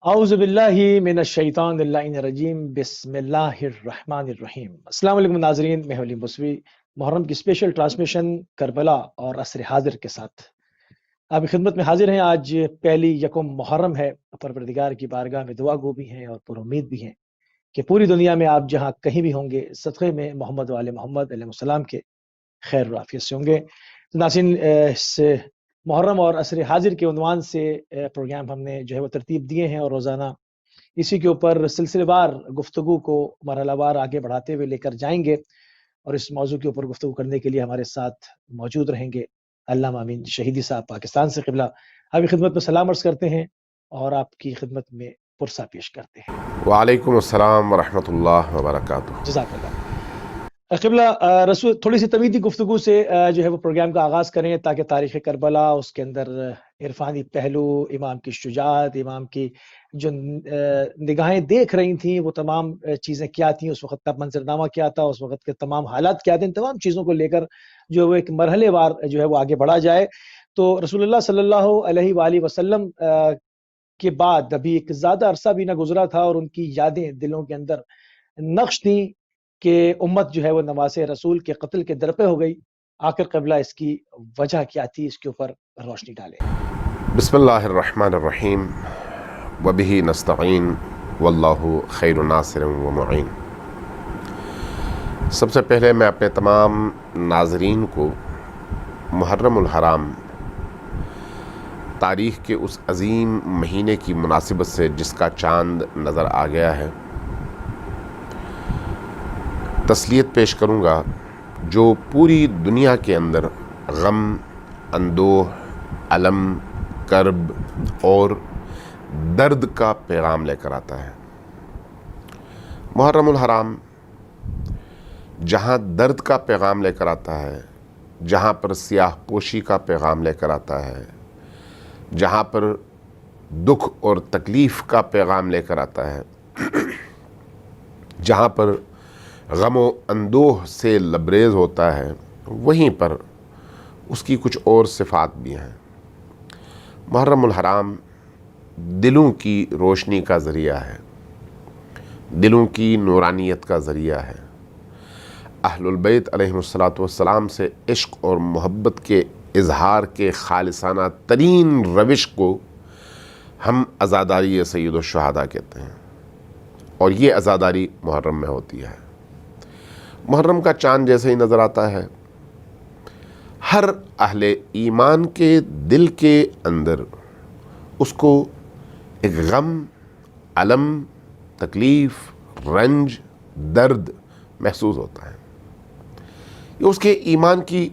اعوذ باللہ من الشیطان اللعین الرجیم بسم اللہ الرحمن الرحیم۔ السلام علیکم ناظرین، میں ولی مصوی محرم کی اسپیشل ٹرانسمیشن کربلا اور عصر حاضر کے ساتھ آپ کی خدمت میں حاضر ہیں۔ آج پہلی یکم محرم ہے، پروردگار کی بارگاہ میں دعا گو بھی ہیں اور پر امید بھی ہیں کہ پوری دنیا میں آپ جہاں کہیں بھی ہوں گے صدقے میں محمد وآل محمد علیہ السلام کے خیر و عافیت سے ہوں گے۔ تو ناظرین، اس محرم اور عصر حاضر کے عنوان سے پروگرام ہم نے جو ہے وہ ترتیب دیے ہیں اور روزانہ اسی کے اوپر سلسلے وار گفتگو کو مرحلہ وار آگے بڑھاتے ہوئے لے کر جائیں گے، اور اس موضوع کے اوپر گفتگو کرنے کے لیے ہمارے ساتھ موجود رہیں گے علامہ امین شہیدی صاحب پاکستان سے قبلہ۔ آپ کی خدمت میں سلام عرض کرتے ہیں اور آپ کی خدمت میں پرسہ پیش کرتے ہیں۔ وعلیکم السلام ورحمۃ اللہ وبرکاتہ۔ جزاک اللہ قبلہ۔ رسول تھوڑی سی طویلی گفتگو سے جو ہے وہ پروگرام کا آغاز کریں تاکہ تاریخ کربلا، اس کے اندر عرفانی پہلو، امام کی شجاعت، امام کی جو نگاہیں دیکھ رہی تھیں وہ تمام چیزیں کیا تھیں، اس وقت کا منظرنامہ کیا تھا، اس وقت کے تمام حالات کیا تھے، ان تمام چیزوں کو لے کر جو وہ ایک مرحلے وار جو ہے وہ آگے بڑھا جائے۔ تو رسول اللہ صلی اللہ علیہ وآلہ وسلم کے بعد ابھی ایک زیادہ عرصہ بھی نہ گزرا تھا اور ان کی یادیں دلوں کے اندر نقش تھیں کہ امت جو ہے وہ نواز رسول کے قتل کے در پہ ہو گئی۔ آخر قبلہ اس کی وجہ کیا تھی، اس کے اوپر روشنی ڈالیں۔ بسم اللہ الرحمن الرحیم وبہ نستعین واللہ خیر ناصر و معین۔ سب سے پہلے میں اپنے تمام ناظرین کو محرم الحرام تاریخ کے اس عظیم مہینے کی مناسبت سے جس کا چاند نظر آ گیا ہے تسلیت پیش کروں گا، جو پوری دنیا کے اندر غم، اندوہ، الم، کرب اور درد کا پیغام لے کر آتا ہے۔ محرم الحرام جہاں درد کا پیغام لے کر آتا ہے، جہاں پر سیاہ پوشی کا پیغام لے کر آتا ہے، جہاں پر دکھ اور تکلیف کا پیغام لے کر آتا ہے، جہاں پر غم و اندوہ سے لبریز ہوتا ہے، وہیں پر اس کی کچھ اور صفات بھی ہیں۔ محرم الحرام دلوں کی روشنی کا ذریعہ ہے، دلوں کی نورانیت کا ذریعہ ہے۔ اہل البیت علیہ السلام سے عشق اور محبت کے اظہار کے خالصانہ ترین روش کو ہم عزاداری سید الشہداء کہتے ہیں، اور یہ عزاداری محرم میں ہوتی ہے۔ محرم کا چاند جیسے ہی نظر آتا ہے، ہر اہل ایمان کے دل کے اندر اس کو ایک غم، الم، تکلیف، رنج، درد محسوس ہوتا ہے۔ یہ اس کے ایمان کی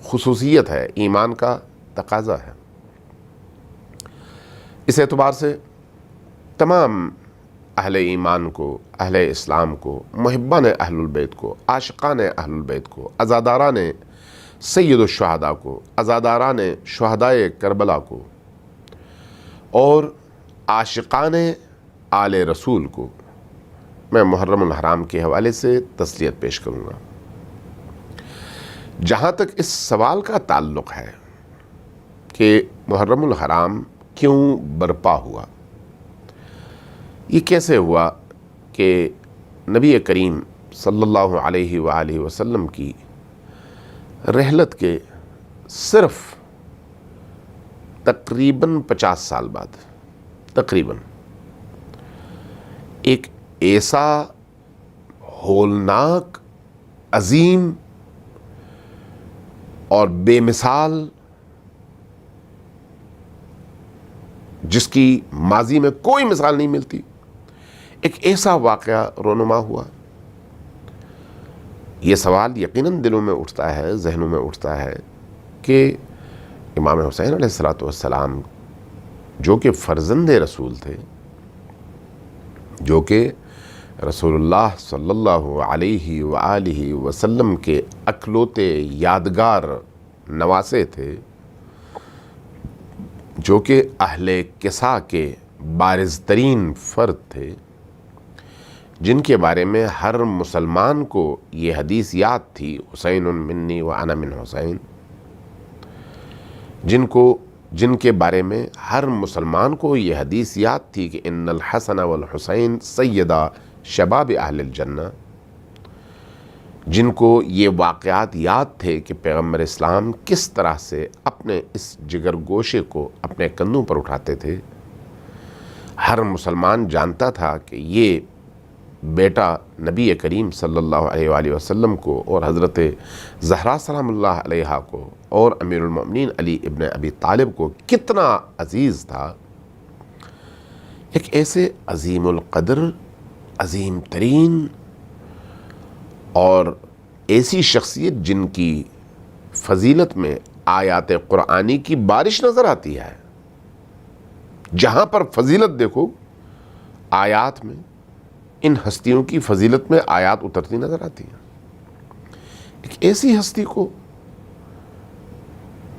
خصوصیت ہے، ایمان کا تقاضا ہے۔ اس اعتبار سے تمام اہل ایمان کو، اہل اسلام کو، محبان اہل البیت کو، عاشقان اہل البیت کو، عزاداران سید الشہداء کو، عزاداران شہدائے کربلا کو اور عاشقان آل رسول کو میں محرم الحرام کے حوالے سے تسلیت پیش کروں گا۔ جہاں تک اس سوال کا تعلق ہے کہ محرم الحرام کیوں برپا ہوا، یہ کیسے ہوا کہ نبی کریم صلی اللہ علیہ وآلہ وسلم کی رحلت کے صرف تقریباً 50 سال بعد تقریباً ایک ایسا ہولناک، عظیم اور بے مثال، جس کی ماضی میں کوئی مثال نہیں ملتی، ایک ایسا واقعہ رونما ہوا۔ یہ سوال یقیناً دلوں میں اٹھتا ہے، ذہنوں میں اٹھتا ہے کہ امام حسین علیہ السلام جو کہ فرزند رسول تھے، جو کہ رسول اللہ صلی اللہ علیہ وآلہ وسلم کے اکلوتے یادگار نواسے تھے، جو کہ اہل کسا کے بارز ترین فرد تھے، جن کے بارے میں ہر مسلمان کو یہ حدیث یاد تھی، حسین منی و انا من حسین، جن کو جن کے بارے میں ہر مسلمان کو یہ حدیث یاد تھی کہ ان الحسن والحسین سیدہ شباب اہل الجنہ، جن کو یہ واقعات یاد تھے کہ پیغمبر اسلام کس طرح سے اپنے اس جگر گوشے کو اپنے کندھوں پر اٹھاتے تھے، ہر مسلمان جانتا تھا کہ یہ بیٹا نبی کریم صلی اللہ علیہ وآلہ وسلم کو اور حضرت زہرا سلام اللہ علیہا کو اور امیر المؤمنین علی ابن ابی طالب کو کتنا عزیز تھا۔ ایک ایسے عظیم القدر، عظیم ترین اور ایسی شخصیت جن کی فضیلت میں آیات قرآنی کی بارش نظر آتی ہے، جہاں پر فضیلت دیکھو آیات میں، ان ہستیوں کی فضیلت میں آیات اترتی نظر آتی ہیں۔ ایک ایسی ہستی کو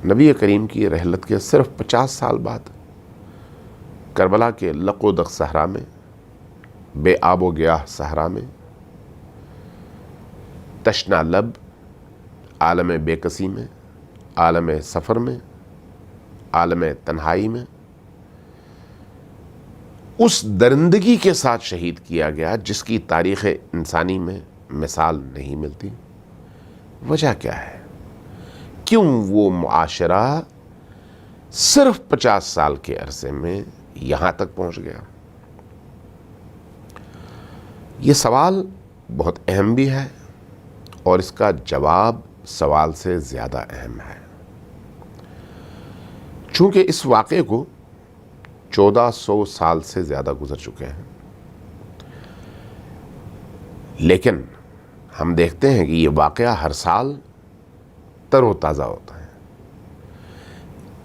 نبی کریم کی رحلت کے صرف 50 سال بعد کربلا کے لق و دق صحرا میں، بے آب و گیاہ صحرا میں، تشنا لب عالم بے کسی میں، عالم سفر میں، عالم تنہائی میں اس درندگی کے ساتھ شہید کیا گیا جس کی تاریخ انسانی میں مثال نہیں ملتی۔ وجہ کیا ہے؟ کیوں وہ معاشرہ صرف 50 سال کے عرصے میں یہاں تک پہنچ گیا؟ یہ سوال بہت اہم بھی ہے اور اس کا جواب سوال سے زیادہ اہم ہے، چونکہ اس واقعے کو 1400 سال سے زیادہ گزر چکے ہیں، لیکن ہم دیکھتے ہیں کہ یہ واقعہ ہر سال تر و تازہ ہوتا ہے،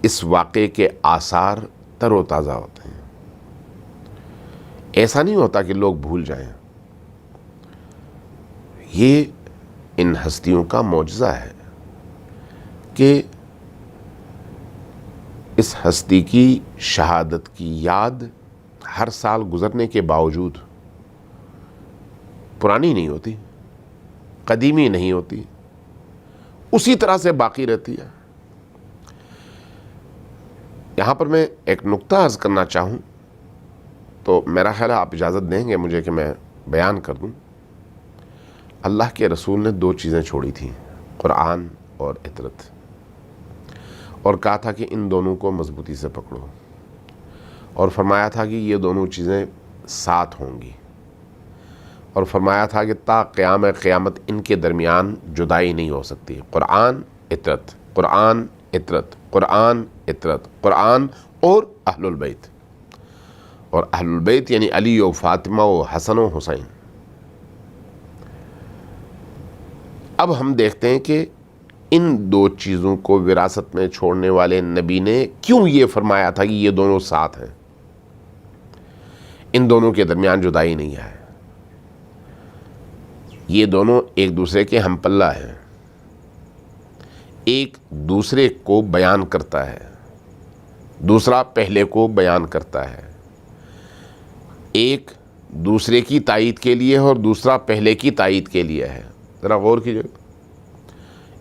اس واقعے کے آثار تر و تازہ ہوتے ہیں۔ ایسا نہیں ہوتا کہ لوگ بھول جائیں، یہ ان ہستیوں کا معجزہ ہے کہ اس ہستی کی شہادت کی یاد ہر سال گزرنے کے باوجود پرانی نہیں ہوتی، قدیمی نہیں ہوتی، اسی طرح سے باقی رہتی ہے۔ یہاں پر میں ایک نقطہ عرض کرنا چاہوں تو میرا خیال ہے آپ اجازت دیں گے مجھے کہ میں بیان کر دوں۔ اللہ کے رسول نے 2 چیزیں چھوڑی تھیں، قرآن اور اطرت، اور کہا تھا کہ ان دونوں کو مضبوطی سے پکڑو، اور فرمایا تھا کہ یہ دونوں چیزیں ساتھ ہوں گی، اور فرمایا تھا کہ تا قیام قیامت ان کے درمیان جدائی نہیں ہو سکتی۔ قرآن اطرت، قرآن اطرت، قرآن اطرت، قرآن اور اہل البیت، اور اہل البیت یعنی علی و فاطمہ و حسن و حسین۔ اب ہم دیکھتے ہیں کہ ان 2 چیزوں کو وراثت میں چھوڑنے والے نبی نے کیوں یہ فرمایا تھا کہ یہ دونوں ساتھ ہیں، ان دونوں کے درمیان جدائی نہیں ہے، یہ دونوں ایک دوسرے کے ہم پلہ ہیں، ایک دوسرے کو بیان کرتا ہے، دوسرا پہلے کو بیان کرتا ہے، ایک دوسرے کی تائید کے لیے اور دوسرا پہلے کی تائید کے لیے ہے۔ ذرا غور کیجئے،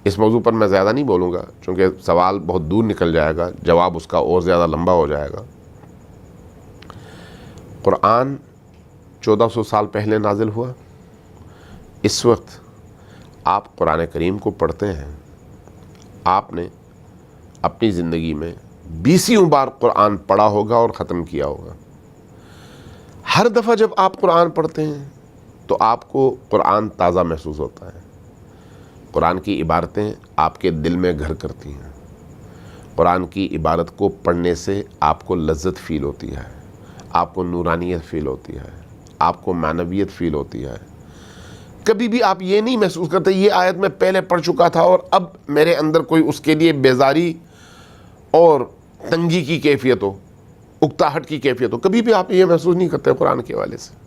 اس موضوع پر میں زیادہ نہیں بولوں گا چونکہ سوال بہت دور نکل جائے گا، جواب اس کا اور زیادہ لمبا ہو جائے گا۔ قرآن 1400 سال پہلے نازل ہوا، اس وقت آپ قرآن کریم کو پڑھتے ہیں، آپ نے اپنی زندگی میں 20 بار قرآن پڑھا ہوگا اور ختم کیا ہوگا۔ ہر دفعہ جب آپ قرآن پڑھتے ہیں تو آپ کو قرآن تازہ محسوس ہوتا ہے، قرآن کی عبارتیں آپ کے دل میں گھر کرتی ہیں، قرآن کی عبارت کو پڑھنے سے آپ کو لذت فیل ہوتی ہے، آپ کو نورانیت فیل ہوتی ہے، آپ کو معنویت فیل ہوتی ہے۔ کبھی بھی آپ یہ نہیں محسوس کرتے یہ آیت میں پہلے پڑھ چکا تھا اور اب میرے اندر کوئی اس کے لیے بیزاری اور تنگی کی کیفیت ہو، اکتاہٹ کی کیفیت ہو، کبھی بھی آپ یہ محسوس نہیں کرتے قرآن کے حوالے سے۔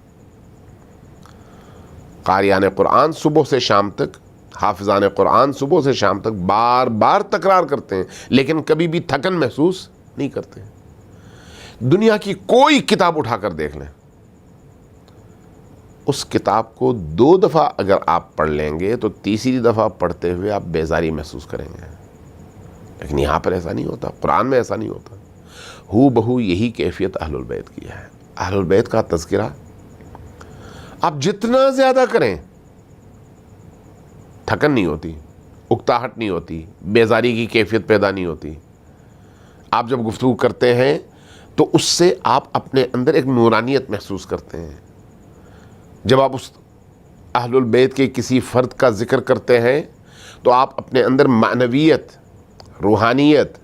قاریان قرآن صبح سے شام تک، حافظان قرآن صبح سے شام تک بار بار تکرار کرتے ہیں لیکن کبھی بھی تھکن محسوس نہیں کرتے۔ دنیا کی کوئی کتاب اٹھا کر دیکھ لیں، اس کتاب کو 2 دفعہ اگر آپ پڑھ لیں گے تو تیسری دفعہ پڑھتے ہوئے آپ بیزاری محسوس کریں گے، لیکن یہاں پر ایسا نہیں ہوتا، قرآن میں ایسا نہیں ہوتا. ہو بہو یہی کیفیت اہل البیت کی ہے. اہل البیت کا تذکرہ آپ جتنا زیادہ کریں تھکن نہیں ہوتی، اکتاہٹ نہیں ہوتی، بیزاری کی کیفیت پیدا نہیں ہوتی. آپ جب گفتگو کرتے ہیں تو اس سے آپ اپنے اندر ایک نورانیت محسوس کرتے ہیں. جب آپ اس اہل البیت کے کسی فرد کا ذکر کرتے ہیں تو آپ اپنے اندر معنویت، روحانیت،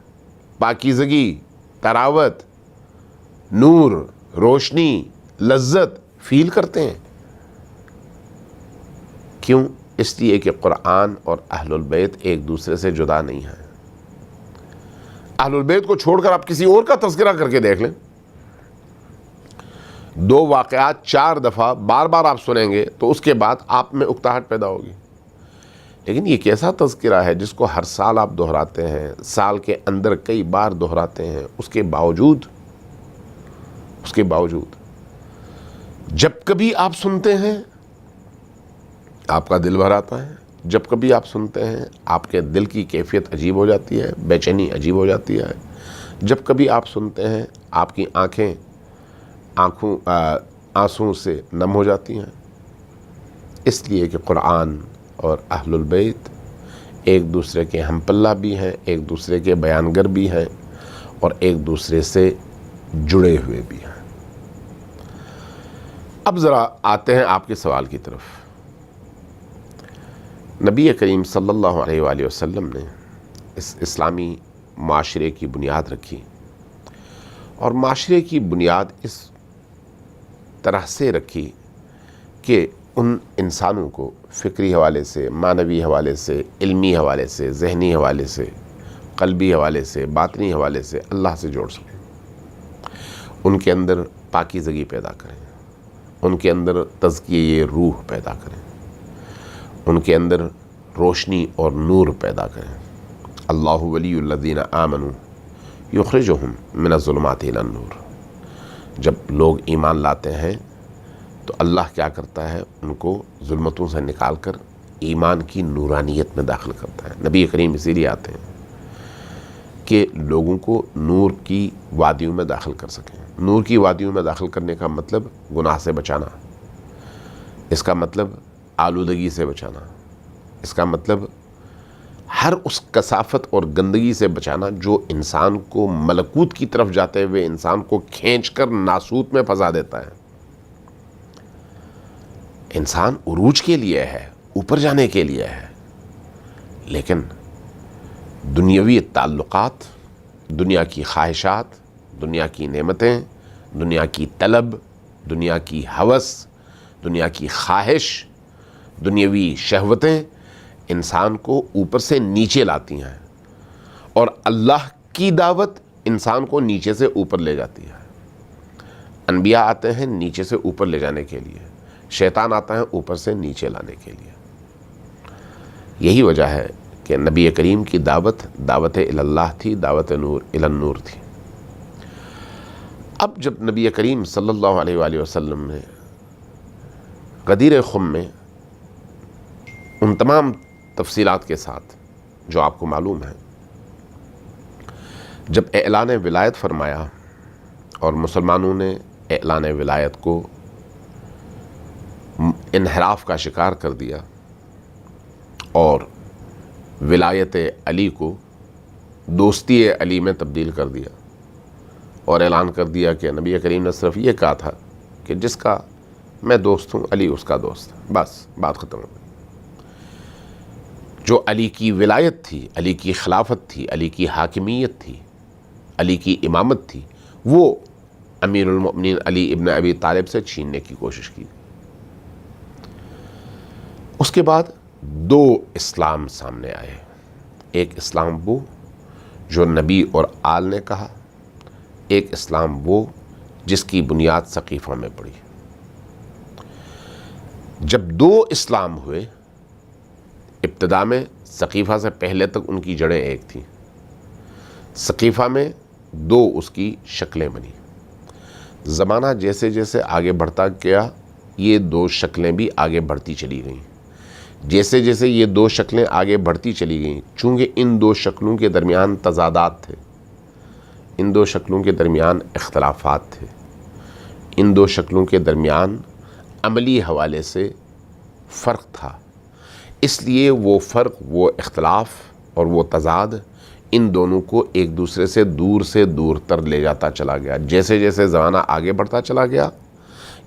پاکیزگی، طراوت، نور، روشنی، لذت فیل کرتے ہیں. کیوں؟ اس لیے کہ قرآن اور اہل البیت ایک دوسرے سے جدا نہیں ہیں. اہل البیت کو چھوڑ کر آپ کسی اور کا تذکرہ کر کے دیکھ لیں، 2 واقعات 4 دفعہ بار بار آپ سنیں گے تو اس کے بعد آپ میں اکتاہٹ پیدا ہوگی. لیکن یہ کیسا تذکرہ ہے جس کو ہر سال آپ دہراتے ہیں، سال کے اندر کئی بار دہراتے ہیں، اس کے باوجود جب کبھی آپ سنتے ہیں آپ کا دل بھر آتا ہے. جب کبھی آپ سنتے ہیں آپ کے دل کی کیفیت عجیب ہو جاتی ہے، بے چینی عجیب ہو جاتی ہے. جب کبھی آپ سنتے ہیں آپ کی آنسوں سے نم ہو جاتی ہیں. اس لیے کہ قرآن اور اہل البیت ایک دوسرے کے ہم پلہ بھی ہیں، ایک دوسرے کے بیانگر بھی ہیں، اور ایک دوسرے سے جڑے ہوئے بھی ہیں. اب ذرا آتے ہیں آپ کے سوال کی طرف. نبی کریم صلی اللہ علیہ وآلہ وسلم نے اس اسلامی معاشرے کی بنیاد رکھی، اور معاشرے کی بنیاد اس طرح سے رکھی کہ ان انسانوں کو فکری حوالے سے، معنوی حوالے سے، علمی حوالے سے، ذہنی حوالے سے، قلبی حوالے سے، باطنی حوالے سے اللہ سے جوڑ سکیں. ان کے اندر پاکیزگی پیدا کریں، ان کے اندر تزکیہ روح پیدا کریں، ان کے اندر روشنی اور نور پیدا کریں. اللہ ولی الذین آمنوا یخرجہم من الظلمات الی النور. جب لوگ ایمان لاتے ہیں تو اللہ کیا کرتا ہے؟ ان کو ظلمتوں سے نکال کر ایمان کی نورانیت میں داخل کرتا ہے. نبی کریم اسی لیے آتے ہیں کہ لوگوں کو نور کی وادیوں میں داخل کر سکیں. نور کی وادیوں میں داخل کرنے کا مطلب گناہ سے بچانا، اس کا مطلب آلودگی سے بچانا، اس کا مطلب ہر اس کثافت اور گندگی سے بچانا جو انسان کو ملکوت کی طرف جاتے ہوئے انسان کو کھینچ کر ناسوت میں پھنسا دیتا ہے. انسان عروج کے لیے ہے، اوپر جانے کے لیے ہے، لیکن دنیاوی تعلقات، دنیا کی خواہشات، دنیا کی نعمتیں، دنیا کی طلب، دنیا کی ہوس، دنیا کی خواہش، دنیاوی شہوتیں انسان کو اوپر سے نیچے لاتی ہیں، اور اللہ کی دعوت انسان کو نیچے سے اوپر لے جاتی ہے. انبیاء آتے ہیں نیچے سے اوپر لے جانے کے لیے، شیطان آتا ہے اوپر سے نیچے لانے کے لیے. یہی وجہ ہے کہ نبی کریم کی دعوت دعوت اللہ تھی، دعوت نور الی النور تھی. اب جب نبی کریم صلی اللہ علیہ وآلہ وسلم نے غدیر خم میں ان تمام تفصیلات کے ساتھ جو آپ کو معلوم ہے، جب اعلان ولایت فرمایا اور مسلمانوں نے اعلان ولایت کو انحراف کا شکار کر دیا اور ولایت علی کو دوستی علی میں تبدیل کر دیا، اور اعلان کر دیا کہ نبی کریم نے صرف یہ کہا تھا کہ جس کا میں دوست ہوں علی اس کا دوست، بس بات ختم ہو گئی. جو علی کی ولایت تھی، علی کی خلافت تھی، علی کی حاکمیت تھی، علی کی امامت تھی، وہ امیر المؤمنین علی ابن ابی طالب سے چھیننے کی کوشش کی. اس کے بعد 2 اسلام سامنے آئے. ایک اسلام وہ جو نبی اور آل نے کہا، ایک اسلام وہ جس کی بنیاد سقیفہ میں پڑی. جب 2 اسلام ہوئے، ابتدا میں سقیفہ سے پہلے تک ان کی جڑیں ایک تھیں، سقیفہ میں 2 اس کی شکلیں بنی. زمانہ جیسے جیسے آگے بڑھتا گیا یہ 2 شکلیں بھی آگے بڑھتی چلی گئیں. جیسے جیسے یہ دو شکلیں آگے بڑھتی چلی گئیں، چونکہ ان دو شکلوں کے درمیان تضادات تھے، ان دو شکلوں کے درمیان اختلافات تھے، ان دو شکلوں کے درمیان عملی حوالے سے فرق تھا، اس لیے وہ فرق، وہ اختلاف اور وہ تضاد ان دونوں کو ایک دوسرے سے دور تر لے جاتا چلا گیا۔ جیسے جیسے زمانہ آگے بڑھتا چلا گیا،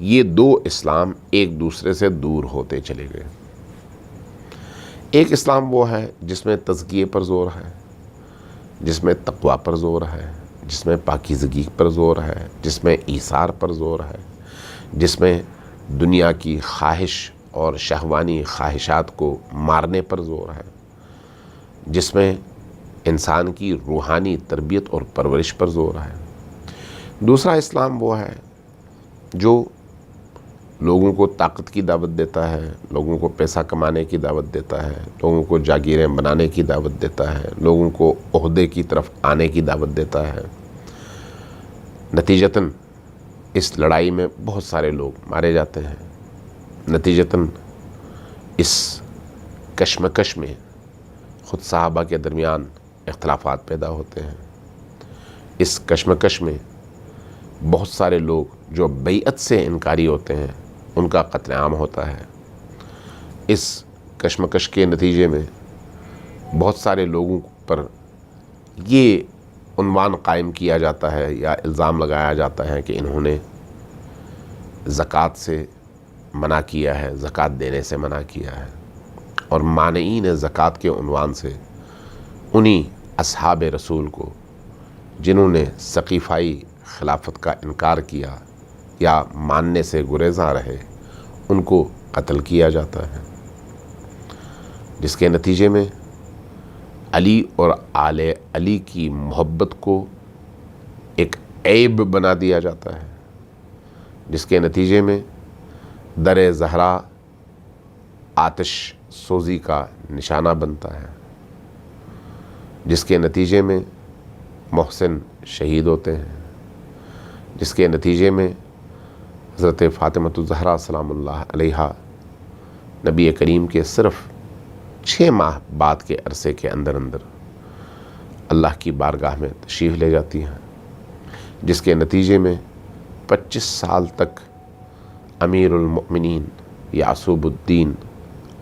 یہ دو اسلام ایک دوسرے سے دور ہوتے چلے گئے۔ ایک اسلام وہ ہے جس میں تزکیے پر زور ہے، جس میں تقوی پر زور ہے، جس میں پاکیزگی پر زور ہے، جس میں ایثار پر زور ہے، جس میں دنیا کی خواہش اور شہوانی خواہشات کو مارنے پر زور ہے، جس میں انسان کی روحانی تربیت اور پرورش پر زور ہے۔ دوسرا اسلام وہ ہے جو لوگوں کو طاقت کی دعوت دیتا ہے، لوگوں کو پیسہ کمانے کی دعوت دیتا ہے، لوگوں کو جاگیریں بنانے کی دعوت دیتا ہے، لوگوں کو عہدے کی طرف آنے کی دعوت دیتا ہے۔ نتیجتاً اس لڑائی میں بہت سارے لوگ مارے جاتے ہیں، نتیجتاً اس کشمکش میں خود صحابہ کے درمیان اختلافات پیدا ہوتے ہیں، اس کشمکش میں بہت سارے لوگ جو بیعت سے انکاری ہوتے ہیں ان کا قتل عام ہوتا ہے، اس کشمکش کے نتیجے میں بہت سارے لوگوں پر یہ عنوان قائم کیا جاتا ہے یا الزام لگایا جاتا ہے کہ انہوں نے زکوٰۃ سے منع کیا ہے، زکوٰۃ دینے سے منع کیا ہے، اور مانعین زکوٰۃ کے عنوان سے انہی اصحاب رسول کو جنہوں نے سقیفائی خلافت کا انکار کیا یا ماننے سے گریزاں رہے ان کو قتل کیا جاتا ہے، جس کے نتیجے میں علی اور آل علی کی محبت کو ایک عیب بنا دیا جاتا ہے، جس کے نتیجے میں در زہرا آتش سوزی کا نشانہ بنتا ہے، جس کے نتیجے میں محسن شہید ہوتے ہیں، جس کے نتیجے میں حضرت فاطمۃ الزہرا سلام اللہ علیہا نبی کریم کے صرف 6 ماہ بعد کے عرصے کے اندر اللہ کی بارگاہ میں تشریف لے جاتی ہیں، جس کے نتیجے میں 25 سال تک امیر المؤمنین یعصوب الدین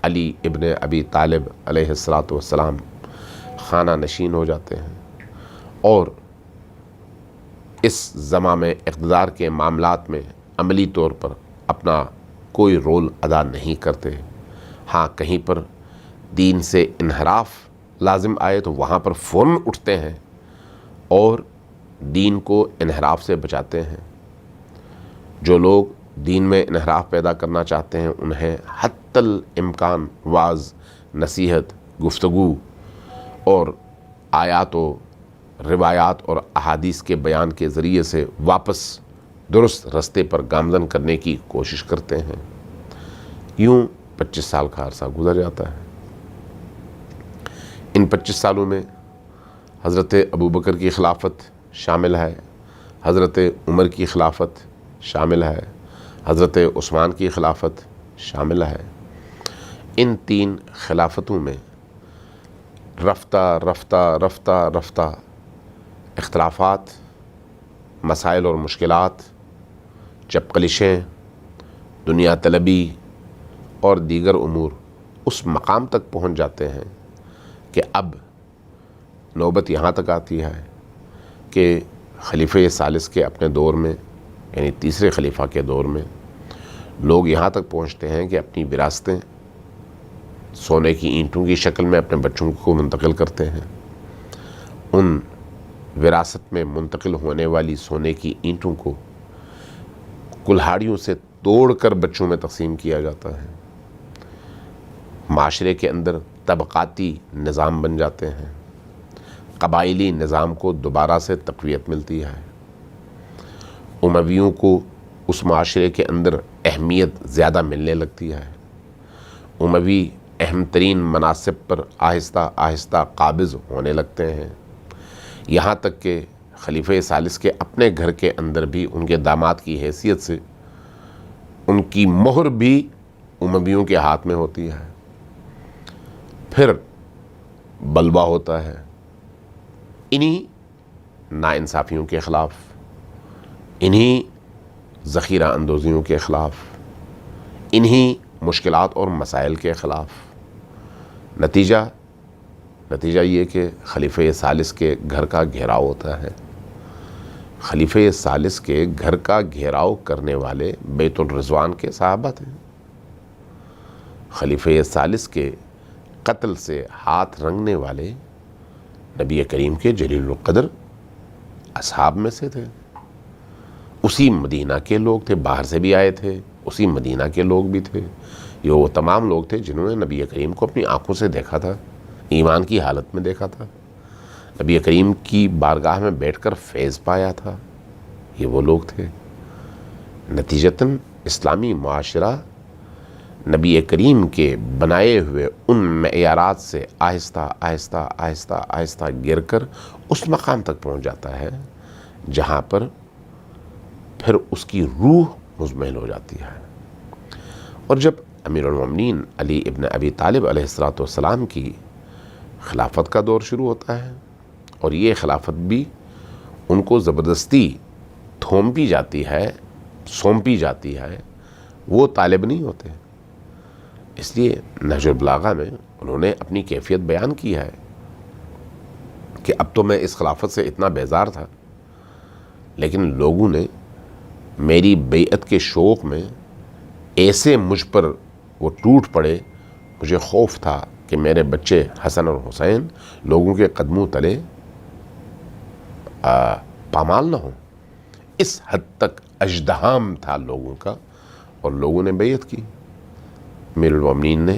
علی ابن ابی طالب علیہ السلام خانہ نشین ہو جاتے ہیں، اور اس زمام اقتدار کے معاملات میں عملی طور پر اپنا کوئی رول ادا نہیں کرتے۔ ہاں کہیں پر دین سے انحراف لازم آئے تو وہاں پر فوراً اٹھتے ہیں اور دین کو انحراف سے بچاتے ہیں۔ جو لوگ دین میں انحراف پیدا کرنا چاہتے ہیں انہیں حتی الامکان واعظ، نصیحت، گفتگو اور آیات و روایات اور احادیث کے بیان کے ذریعے سے واپس درست رستے پر گامزن کرنے کی کوشش کرتے ہیں۔ یوں 25 سال کا عرصہ گزر جاتا ہے۔ ان 25 سالوں میں حضرت ابوبکر کی خلافت شامل ہے، حضرت عمر کی خلافت شامل ہے، حضرت عثمان کی خلافت شامل ہے۔ ان 3 خلافتوں میں رفتہ اختلافات، مسائل اور مشکلات، چپقلشیں، دنیا طلبی اور دیگر امور اس مقام تک پہنچ جاتے ہیں کہ اب نوبت یہاں تک آتی ہے کہ خلیفہ ثالث کے اپنے دور میں، یعنی تیسرے خلیفہ کے دور میں، لوگ یہاں تک پہنچتے ہیں کہ اپنی وراثتیں سونے کی اینٹوں کی شکل میں اپنے بچوں کو منتقل کرتے ہیں۔ ان وراثت میں منتقل ہونے والی سونے کی اینٹوں کو کلہاڑیوں سے توڑ کر بچوں میں تقسیم کیا جاتا ہے۔ معاشرے کے اندر طبقاتی نظام بن جاتے ہیں، قبائلی نظام کو دوبارہ سے تقویت ملتی ہے، امویوں کو اس معاشرے کے اندر اہمیت زیادہ ملنے لگتی ہے، اموی اہم ترین مناصب پر آہستہ آہستہ قابض ہونے لگتے ہیں، یہاں تک کہ خلیفہ ثالث کے اپنے گھر کے اندر بھی ان کے داماد کی حیثیت سے ان کی مہر بھی امویوں کے ہاتھ میں ہوتی ہے۔ پھر بلوا ہوتا ہے انہی ناانصافیوں کے خلاف، انہی ذخیرہ اندوزیوں کے خلاف، انہی مشکلات اور مسائل کے خلاف۔ نتیجہ یہ کہ خلیفہ ثالث کے گھر کا گھیراؤ ہوتا ہے۔ خلیفہ ثالث کے گھر کا گھیراؤ کرنے والے بیت الرضوان کے صحابہ تھے۔ خلیفہ ثالث کے قتل سے ہاتھ رنگنے والے نبی کریم کے جلیل القدر اصحاب میں سے تھے۔ اسی مدینہ کے لوگ تھے، باہر سے بھی آئے تھے، اسی مدینہ کے لوگ بھی تھے۔ یہ وہ تمام لوگ تھے جنہوں نے نبی کریم کو اپنی آنکھوں سے دیکھا تھا، ایمان کی حالت میں دیکھا تھا، نبی کریم کی بارگاہ میں بیٹھ کر فیض پایا تھا۔ یہ وہ لوگ تھے۔ نتیجتاً اسلامی معاشرہ نبی کریم کے بنائے ہوئے ان معیارات سے آہستہ آہستہ آہستہ آہستہ گر کر اس مقام تک پہنچ جاتا ہے جہاں پر پھر اس کی روح مزمحل ہو جاتی ہے۔ اور جب امیر المومنین علی ابن ابی طالب علیہ السلام کی خلافت کا دور شروع ہوتا ہے، اور یہ خلافت بھی ان کو زبردستی تھوپی جاتی ہے، سونپی جاتی ہے، وہ طالب نہیں ہوتے۔ اس لیے نہج البلاغہ میں انہوں نے اپنی کیفیت بیان کی ہے کہ اب تو میں اس خلافت سے اتنا بیزار تھا، لیکن لوگوں نے میری بیعت کے شوق میں ایسے مجھ پر وہ ٹوٹ پڑے، مجھے خوف تھا کہ میرے بچے حسن اور حسین لوگوں کے قدموں تلے پامال نہ ہوں۔ اس حد تک اژدہام تھا لوگوں کا، اور لوگوں نے بیعت کی۔ امیر المومنین نے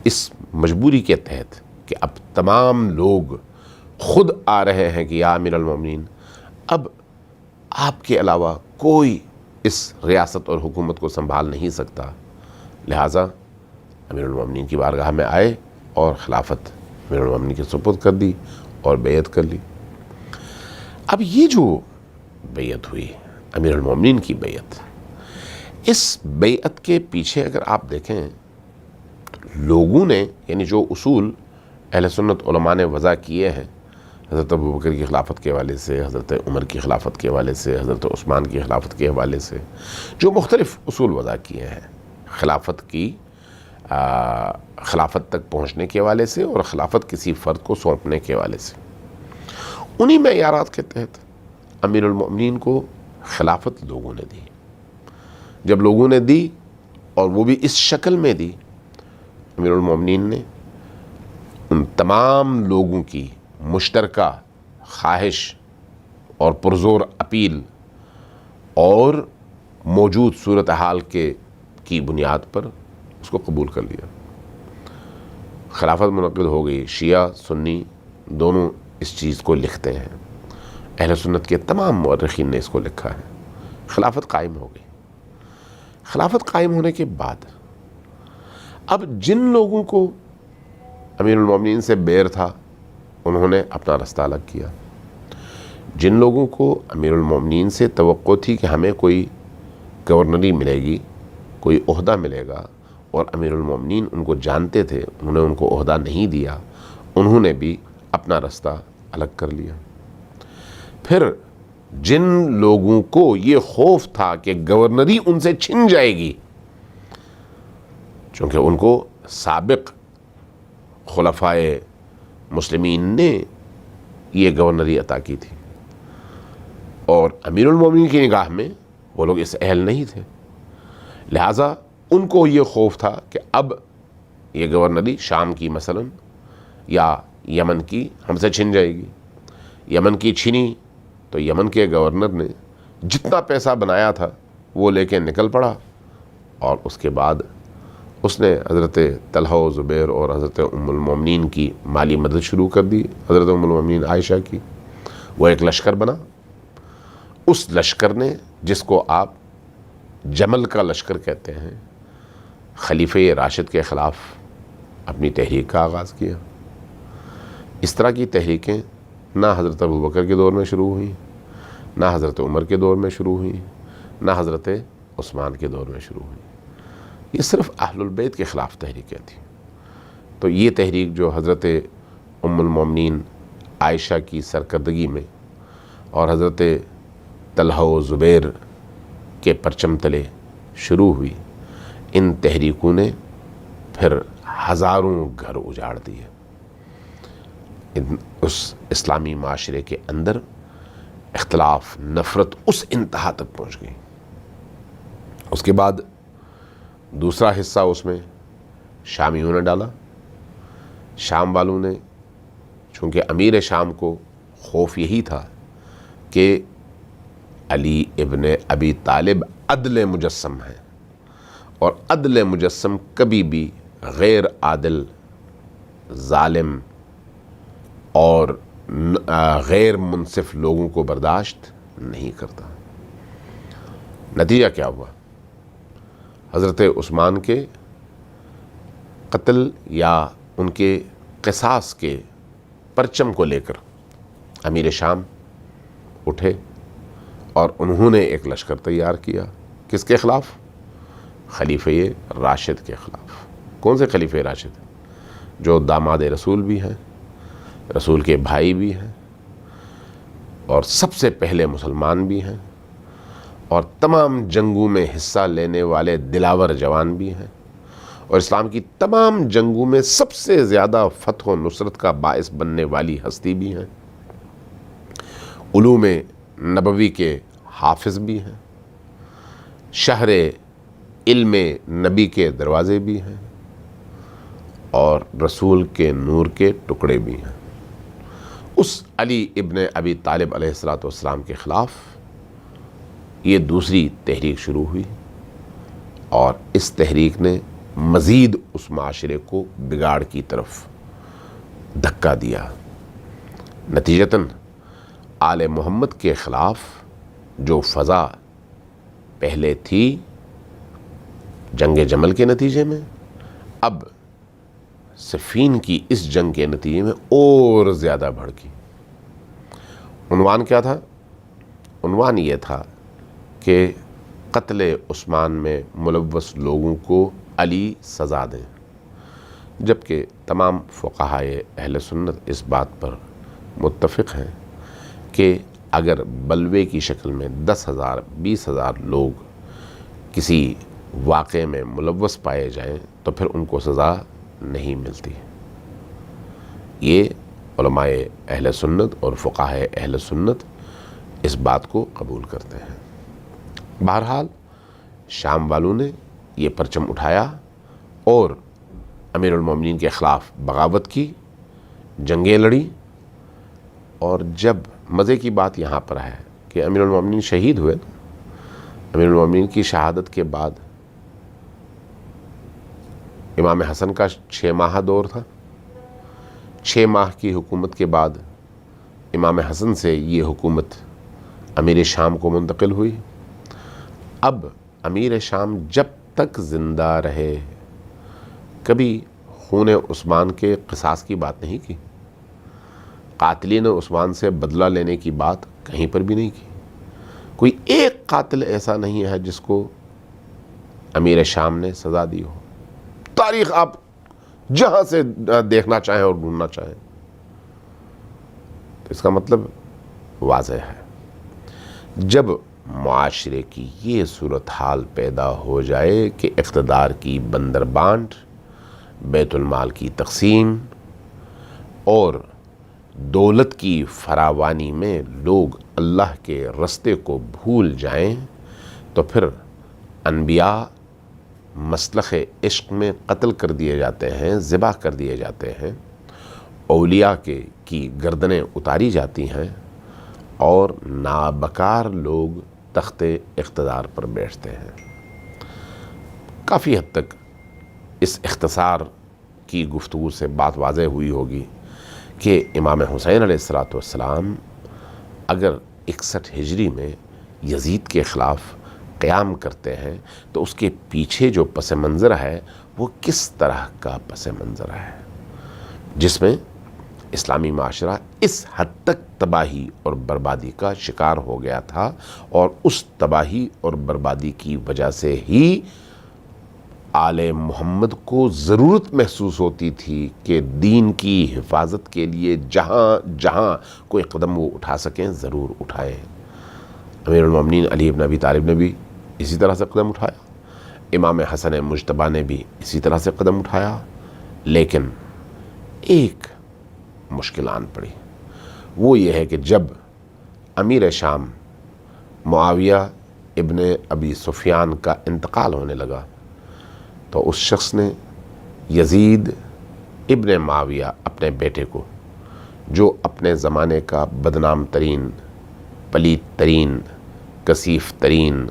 اس مجبوری کے تحت کہ اب تمام لوگ خود آ رہے ہیں کہ یا امیر المومنین اب آپ کے علاوہ کوئی اس ریاست اور حکومت کو سنبھال نہیں سکتا، لہٰذا امیر المومنین کی بارگاہ میں آئے اور خلافت امیر المومنین کے سپرد کر دی اور بیعت کر لی۔ اب یہ جو بیعت ہوئی، امیر المومنین کی بیعت، اس بیعت کے پیچھے اگر آپ دیکھیں لوگوں نے، یعنی جو اصول اہل سنت علماء نے وضع کیے ہیں، حضرت ابوبکر کی خلافت کے حوالے سے، حضرت عمر کی خلافت کے حوالے سے، حضرت عثمان کی خلافت کے حوالے سے، جو مختلف اصول وضع کیے ہیں خلافت کی خلافت تک پہنچنے کے حوالے سے اور خلافت کسی فرد کو سونپنے کے حوالے سے، انہی معیارات کے تحت امیر المومنین کو خلافت لوگوں نے دی۔ جب لوگوں نے دی اور وہ بھی اس شکل میں دی، امیر المومنین نے ان تمام لوگوں کی مشترکہ خواہش اور پرزور اپیل اور موجود صورتحال کی بنیاد پر اس کو قبول کر لیا۔ خلافت منعقد ہو گئی۔ شیعہ سنی دونوں اس چیز کو لکھتے ہیں، اہل سنت کے تمام مورخین نے اس کو لکھا ہے۔ خلافت قائم ہو گئی۔ خلافت قائم ہونے کے بعد اب جن لوگوں کو امیر المومنین سے بیر تھا انہوں نے اپنا رستہ الگ کیا۔ جن لوگوں کو امیر المومنین سے توقع تھی کہ ہمیں کوئی گورنری ملے گی، کوئی عہدہ ملے گا، اور امیر المومنین ان کو جانتے تھے، انہوں نے ان کو عہدہ نہیں دیا، انہوں نے بھی اپنا رستہ الگ کر لیا۔ پھر جن لوگوں کو یہ خوف تھا کہ گورنری ان سے چھن جائے گی، چونکہ ان کو سابق خلفائے مسلمین نے یہ گورنری عطا کی تھی، اور امیر المومنین کی نگاہ میں وہ لوگ اس اہل نہیں تھے، لہٰذا ان کو یہ خوف تھا کہ اب یہ گورنری شام کی مثلا یا یمن کی ہم سے چھن جائے گی۔ یمن کی چھنی تو یمن کے گورنر نے جتنا پیسہ بنایا تھا وہ لے کے نکل پڑا، اور اس کے بعد اس نے حضرت طلحہ و زبیر اور حضرت ام المومنین کی مالی مدد شروع کر دی، حضرت ام المومنین عائشہ کی۔ وہ ایک لشکر بنا، اس لشکر نے، جس کو آپ جمل کا لشکر کہتے ہیں، خلیفہ راشد کے خلاف اپنی تحریک کا آغاز کیا۔ اس طرح کی تحریکیں نہ حضرت ابوبکر کے دور میں شروع ہوئیں، نہ حضرت عمر کے دور میں شروع ہوئیں، نہ حضرت عثمان کے دور میں شروع ہوئیں۔ یہ صرف اہل البیت کے خلاف تحریکیں تھیں۔ تو یہ تحریک جو حضرت ام المومنین عائشہ کی سرکردگی میں اور حضرت طلحہ و زبیر کے پرچم تلے شروع ہوئی، ان تحریکوں نے پھر ہزاروں گھر اجاڑ دیے۔ اس اسلامی معاشرے کے اندر اختلاف، نفرت اس انتہا تک پہنچ گئی۔ اس کے بعد دوسرا حصہ اس میں شامیوں نے ڈالا۔ شام والوں نے، چونکہ امیر شام کو خوف یہی تھا کہ علی ابن ابی طالب عدل مجسم ہے، اور عدل مجسم کبھی بھی غیر عادل، ظالم اور غیر منصف لوگوں کو برداشت نہیں کرتا۔ نتیجہ کیا ہوا؟ حضرت عثمان کے قتل یا ان کے قصاص کے پرچم کو لے کر امیر شام اٹھے اور انہوں نے ایک لشکر تیار کیا۔ کس کے خلاف؟ خلیفہ راشد کے خلاف۔ کون سے خلیفہ راشد؟ جو داماد رسول بھی ہیں، رسول کے بھائی بھی ہیں، اور سب سے پہلے مسلمان بھی ہیں، اور تمام جنگوں میں حصہ لینے والے دلاور جوان بھی ہیں، اور اسلام کی تمام جنگوں میں سب سے زیادہ فتح و نصرت کا باعث بننے والی ہستی بھی ہیں، علوم نبوی کے حافظ بھی ہیں، شہر علم نبی کے دروازے بھی ہیں، اور رسول کے نور کے ٹکڑے بھی ہیں۔ اس علی ابن ابی طالب علیہ السلام کے خلاف یہ دوسری تحریک شروع ہوئی، اور اس تحریک نے مزید اس معاشرے کو بگاڑ کی طرف دھکا دیا۔ نتیجتاً آل محمد کے خلاف جو فضا پہلے تھی جنگ جمل کے نتیجے میں، اب صفین کی اس جنگ کے نتیجے میں اور زیادہ بھڑکی۔ عنوان کیا تھا؟ عنوان یہ تھا کہ قتل عثمان میں ملوث لوگوں کو علی سزا دیں، جبکہ تمام فقہائے اہل سنت اس بات پر متفق ہیں کہ اگر بلوے کی شکل میں 10,000 20,000 لوگ کسی واقعے میں ملوث پائے جائیں تو پھر ان کو سزا نہیں ملتی۔ یہ علماء اہل سنت اور فقہائے اہل سنت اس بات کو قبول کرتے ہیں۔ بہرحال شام والوں نے یہ پرچم اٹھایا اور امیر المومنین کے خلاف بغاوت کی، جنگیں لڑی، اور جب مزے کی بات یہاں پر ہے کہ امیر المومنین شہید ہوئے، امیر المومنین کی شہادت کے بعد امام حسن کا 6 ماہ دور تھا۔ 6 ماہ کی حکومت کے بعد امام حسن سے یہ حکومت امیر شام کو منتقل ہوئی۔ اب امیر شام جب تک زندہ رہے کبھی خون عثمان کے قصاص کی بات نہیں کی، قاتلین عثمان سے بدلہ لینے کی بات کہیں پر بھی نہیں کی۔ کوئی ایک قاتل ایسا نہیں ہے جس کو امیر شام نے سزا دی ہو۔ تاریخ آپ جہاں سے دیکھنا چاہیں اور ڈھونڈنا چاہیں۔ اس کا مطلب واضح ہے، جب معاشرے کی یہ صورتحال پیدا ہو جائے کہ اقتدار کی بندر بانٹ، بیت المال کی تقسیم اور دولت کی فراوانی میں لوگ اللہ کے رستے کو بھول جائیں تو پھر انبیاء مسلخ عشق میں قتل کر دیے جاتے ہیں، ذبح کر دیے جاتے ہیں، اولیاء کی گردنیں اتاری جاتی ہیں، اور نابکار لوگ تخت اقتدار پر بیٹھتے ہیں۔ کافی حد تک اس اختصار کی گفتگو سے بات واضح ہوئی ہوگی کہ امام حسین علیہ السلام اگر 61 ہجری میں یزید کے خلاف قیام کرتے ہیں تو اس کے پیچھے جو پس منظر ہے وہ کس طرح کا پس منظر ہے، جس میں اسلامی معاشرہ اس حد تک تباہی اور بربادی کا شکار ہو گیا تھا، اور اس تباہی اور بربادی کی وجہ سے ہی آل محمد کو ضرورت محسوس ہوتی تھی کہ دین کی حفاظت کے لیے جہاں جہاں کوئی قدم وہ اٹھا سکیں ضرور اٹھائیں۔ امیر المومنین علی بن ابی طالب نے بھی اسی طرح سے قدم اٹھایا، امام حسن مجتبیٰ نے بھی اسی طرح سے قدم اٹھایا، لیکن ایک مشکل آن پڑی، وہ یہ ہے کہ جب امیر شام معاویہ ابن ابی سفیان کا انتقال ہونے لگا تو اس شخص نے یزید ابن معاویہ اپنے بیٹے کو، جو اپنے زمانے کا بدنام ترین، پلیت ترین، کثیف ترین،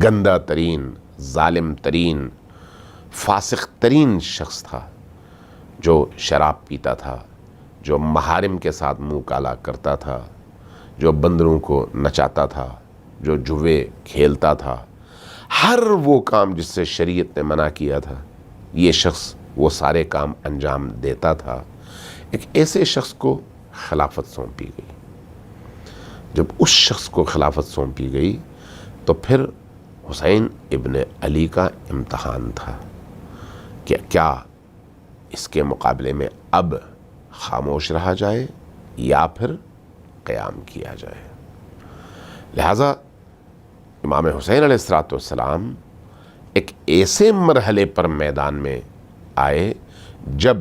گندہ ترین، ظالم ترین، فاسق ترین شخص تھا، جو شراب پیتا تھا، جو محارم کے ساتھ منہ کالا کرتا تھا، جو بندروں کو نچاتا تھا، جو جوے کھیلتا تھا، ہر وہ کام جس سے شریعت نے منع کیا تھا یہ شخص وہ سارے کام انجام دیتا تھا۔ ایک ایسے شخص کو خلافت سونپی گئی۔ جب اس شخص کو خلافت سونپی گئی تو پھر حسین ابن علی کا امتحان تھا کہ کیا اس کے مقابلے میں اب خاموش رہا جائے یا پھر قیام کیا جائے۔ لہٰذا امام حسین علیہ السلام ایک ایسے مرحلے پر میدان میں آئے جب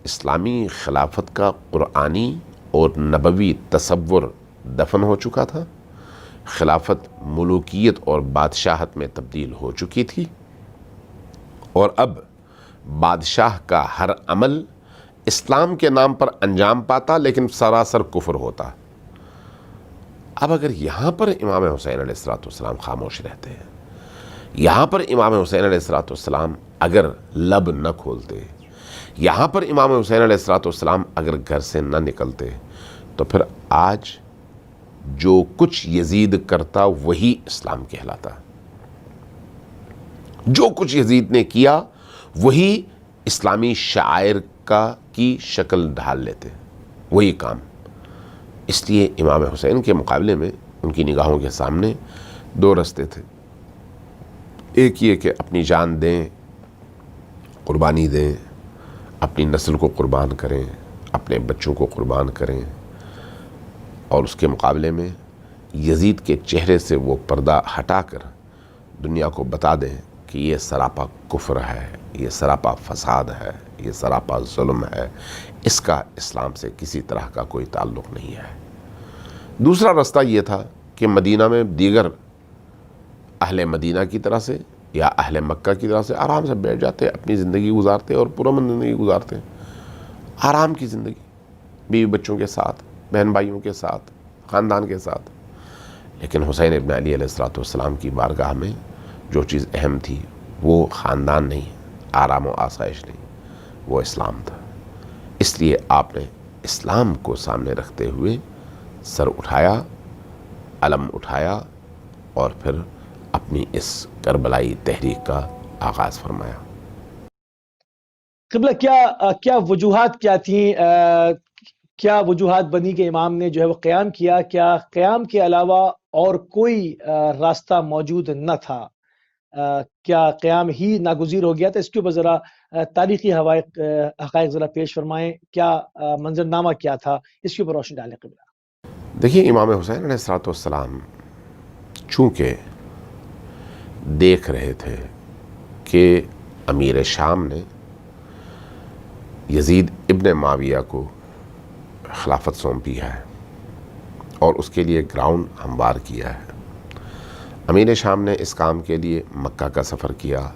اسلامی خلافت کا قرآنی اور نبوی تصور دفن ہو چکا تھا، خلافت ملوکیت اور بادشاہت میں تبدیل ہو چکی تھی، اور اب بادشاہ کا ہر عمل اسلام کے نام پر انجام پاتا لیکن سراسر کفر ہوتا۔ اب اگر یہاں پر امام حسین علیہ السلام خاموش رہتے ہیں، یہاں پر امام حسین علیہ السلام اگر لب نہ کھولتے، یہاں پر امام حسین علیہ السلام اگر گھر سے نہ نکلتے، تو پھر آج جو کچھ یزید کرتا وہی اسلام کہلاتا۔ جو کچھ یزید نے کیا وہی اسلامی شعائر کی شکل ڈھال لیتے، وہی کام۔ اس لیے امام حسین کے مقابلے میں ان کی نگاہوں کے سامنے دو رستے تھے، ایک یہ کہ اپنی جان دیں، قربانی دیں، اپنی نسل کو قربان کریں، اپنے بچوں کو قربان کریں، اور اس کے مقابلے میں یزید کے چہرے سے وہ پردہ ہٹا کر دنیا کو بتا دیں کہ یہ سراپا کفر ہے، یہ سراپا فساد ہے، یہ سراپا ظلم ہے، اس کا اسلام سے کسی طرح کا کوئی تعلق نہیں ہے۔ دوسرا رستہ یہ تھا کہ مدینہ میں دیگر اہل مدینہ کی طرح سے یا اہل مکہ کی طرح سے آرام سے بیٹھ جاتے، اپنی زندگی گزارتے اور پرامن زندگی گزارتے، آرام کی زندگی، بیوی بچوں کے ساتھ، بہن بھائیوں کے ساتھ، خاندان کے ساتھ۔ لیکن حسین ابن علی علیہ السلام کی بارگاہ میں جو چیز اہم تھی وہ خاندان نہیں، آرام و آسائش نہیں، وہ اسلام تھا۔ اس لیے آپ نے اسلام کو سامنے رکھتے ہوئے سر اٹھایا، علم اٹھایا، اور پھر اپنی اس کربلائی تحریک کا آغاز فرمایا۔ قبلہ کیا وجوہات کیا تھیں، کیا وجوہات بنی کہ امام نے جو ہے وہ قیام کیا؟ کیا قیام کے علاوہ اور کوئی راستہ موجود نہ تھا؟ کیا قیام ہی ناگزیر ہو گیا تھا؟ اس کے اوپر ذرا تاریخی حقائق ذرا پیش فرمائیں، کیا منظرنامہ کیا تھا، اس کے اوپر روشنی ڈالیں قبلہ۔ دیکھیے، امام حسین علیہ السلام چونکہ دیکھ رہے تھے کہ امیر شام نے یزید ابن معاویہ کو خلافت سونپی ہے اور اس کے لیے گراؤنڈ ہموار کیا ہے۔ امیر شام نے اس کام کے لیے مکہ کا سفر کیا،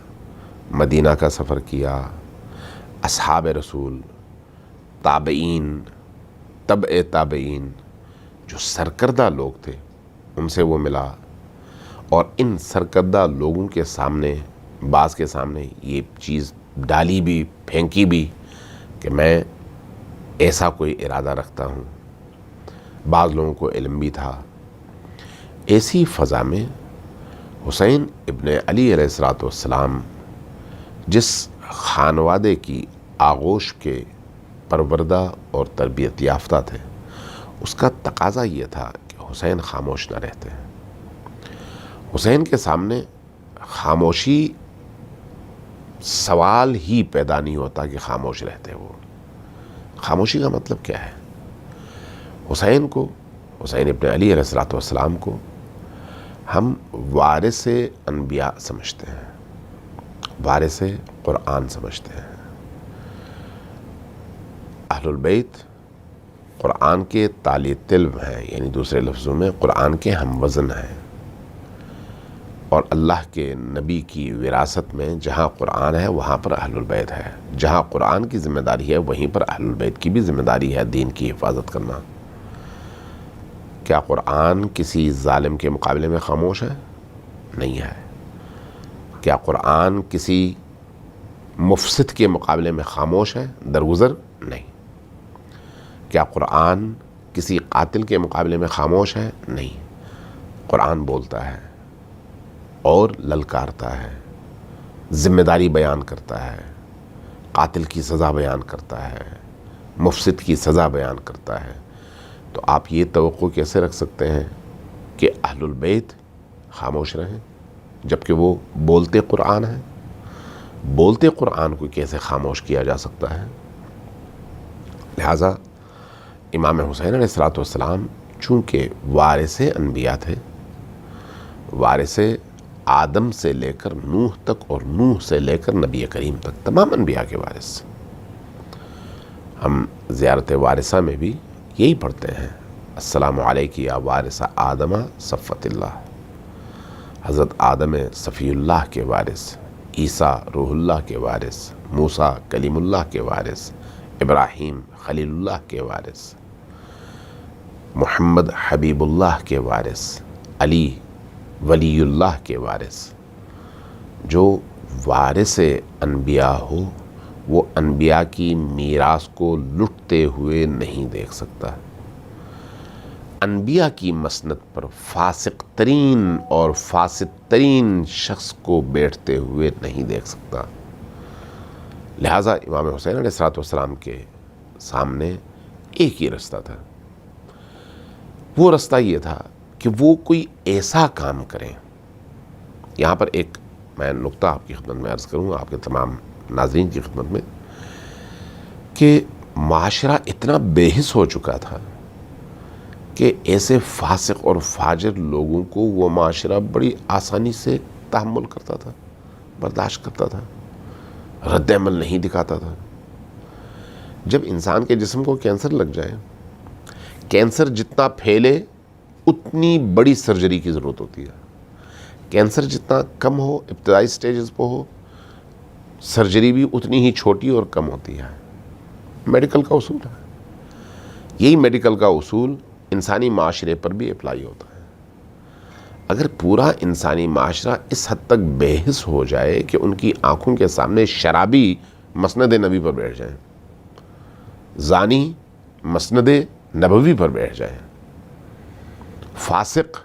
مدینہ کا سفر کیا، اصحاب رسول، تابعین، تبع تابعین، جو سرکردہ لوگ تھے ان سے وہ ملا، اور ان سرکردہ لوگوں کے سامنے، بعض کے سامنے یہ چیز ڈالی بھی، پھینکی بھی کہ میں ایسا کوئی ارادہ رکھتا ہوں۔ بعض لوگوں کو علم بھی تھا۔ ایسی فضا میں حسین ابن علی علیہ السلام جس خانوادے کی آغوش کے پروردہ اور تربیت یافتہ تھے، اس کا تقاضا یہ تھا کہ حسین خاموش نہ رہتے۔ حسین کے سامنے خاموشی سوال ہی پیدا نہیں ہوتا کہ خاموش رہتے وہ. خاموشی کا مطلب کیا ہے؟ حسین ابن علی علیہ السلام کو ہم وارث انبیاء سمجھتے ہیں, وارث قرآن سمجھتے ہیں. اہل البیت قرآن کے تالی تلو ہیں, یعنی دوسرے لفظوں میں قرآن کے ہم وزن ہیں, اور اللہ کے نبی کی وراثت میں جہاں قرآن ہے وہاں پر اہل البیت ہے. جہاں قرآن کی ذمہ داری ہے وہیں پر اہل البیت کی بھی ذمہ داری ہے دین کی حفاظت کرنا. کیا قرآن کسی ظالم کے مقابلے میں خاموش ہے؟ نہیں ہے. کیا قرآن کسی مفسد کے مقابلے میں خاموش ہے؟ درگزر نہیں. کیا قرآن کسی قاتل کے مقابلے میں خاموش ہے؟ نہیں. قرآن بولتا ہے اور للکارتا ہے, ذمہ داری بیان کرتا ہے, قاتل کی سزا بیان کرتا ہے, مفسد کی سزا بیان کرتا ہے. تو آپ یہ توقع کیسے رکھ سکتے ہیں کہ اہل البیت خاموش رہیں جبکہ وہ بولتے قرآن ہیں؟ بولتے قرآن کو کیسے خاموش کیا جا سکتا ہے؟ لہٰذا امام حسین علیہ السلام چونکہ وارث انبیاء تھے, وارث آدم سے لے کر نوح تک اور نوح سے لے کر نبی کریم تک تمام انبیاء کے وارث. ہم زیارت وارثہ میں بھی یہی پڑھتے ہیں, السلام علیک یا وارث آدم صفت اللہ. حضرت آدم صفی اللہ کے وارث, عیسیٰ روح اللہ کے وارث, موسیٰ کلیم اللہ کے وارث, ابراہیم خلیل اللہ کے وارث, محمد حبیب اللہ کے وارث, علی ولی اللہ کے وارث. جو وارث انبیاء ہو وہ انبیاء کی میراث کو لٹتے ہوئے نہیں دیکھ سکتا. انبیاء کی مسند پر فاسق ترین اور فاسد ترین شخص کو بیٹھتے ہوئے نہیں دیکھ سکتا. لہٰذا امام حسین علیہ السلام کے سامنے ایک ہی رستہ تھا. وہ رستہ یہ تھا کہ وہ کوئی ایسا کام کریں. یہاں پر ایک میں نقطہ آپ کی خدمت میں عرض کروں, آپ کے تمام ناظرین کی خدمت میں, کہ معاشرہ اتنا بے حس ہو چکا تھا کہ ایسے فاسق اور فاجر لوگوں کو وہ معاشرہ بڑی آسانی سے تحمل کرتا تھا, برداشت کرتا تھا, رد عمل نہیں دکھاتا تھا. جب انسان کے جسم کو کینسر لگ جائے, کینسر جتنا پھیلے اتنی بڑی سرجری کی ضرورت ہوتی ہے. کینسر جتنا کم ہو, ابتدائی سٹیجز پہ ہو, سرجری بھی اتنی ہی چھوٹی اور کم ہوتی ہے. میڈیکل کا اصول ہے. یہی میڈیکل کا اصول انسانی معاشرے پر بھی اپلائی ہوتا ہے. اگر پورا انسانی معاشرہ اس حد تک بے حس ہو جائے کہ ان کی آنکھوں کے سامنے شرابی مسند نبی پر بیٹھ جائیں, زانی مسند نبوی پر بیٹھ جائیں, فاسق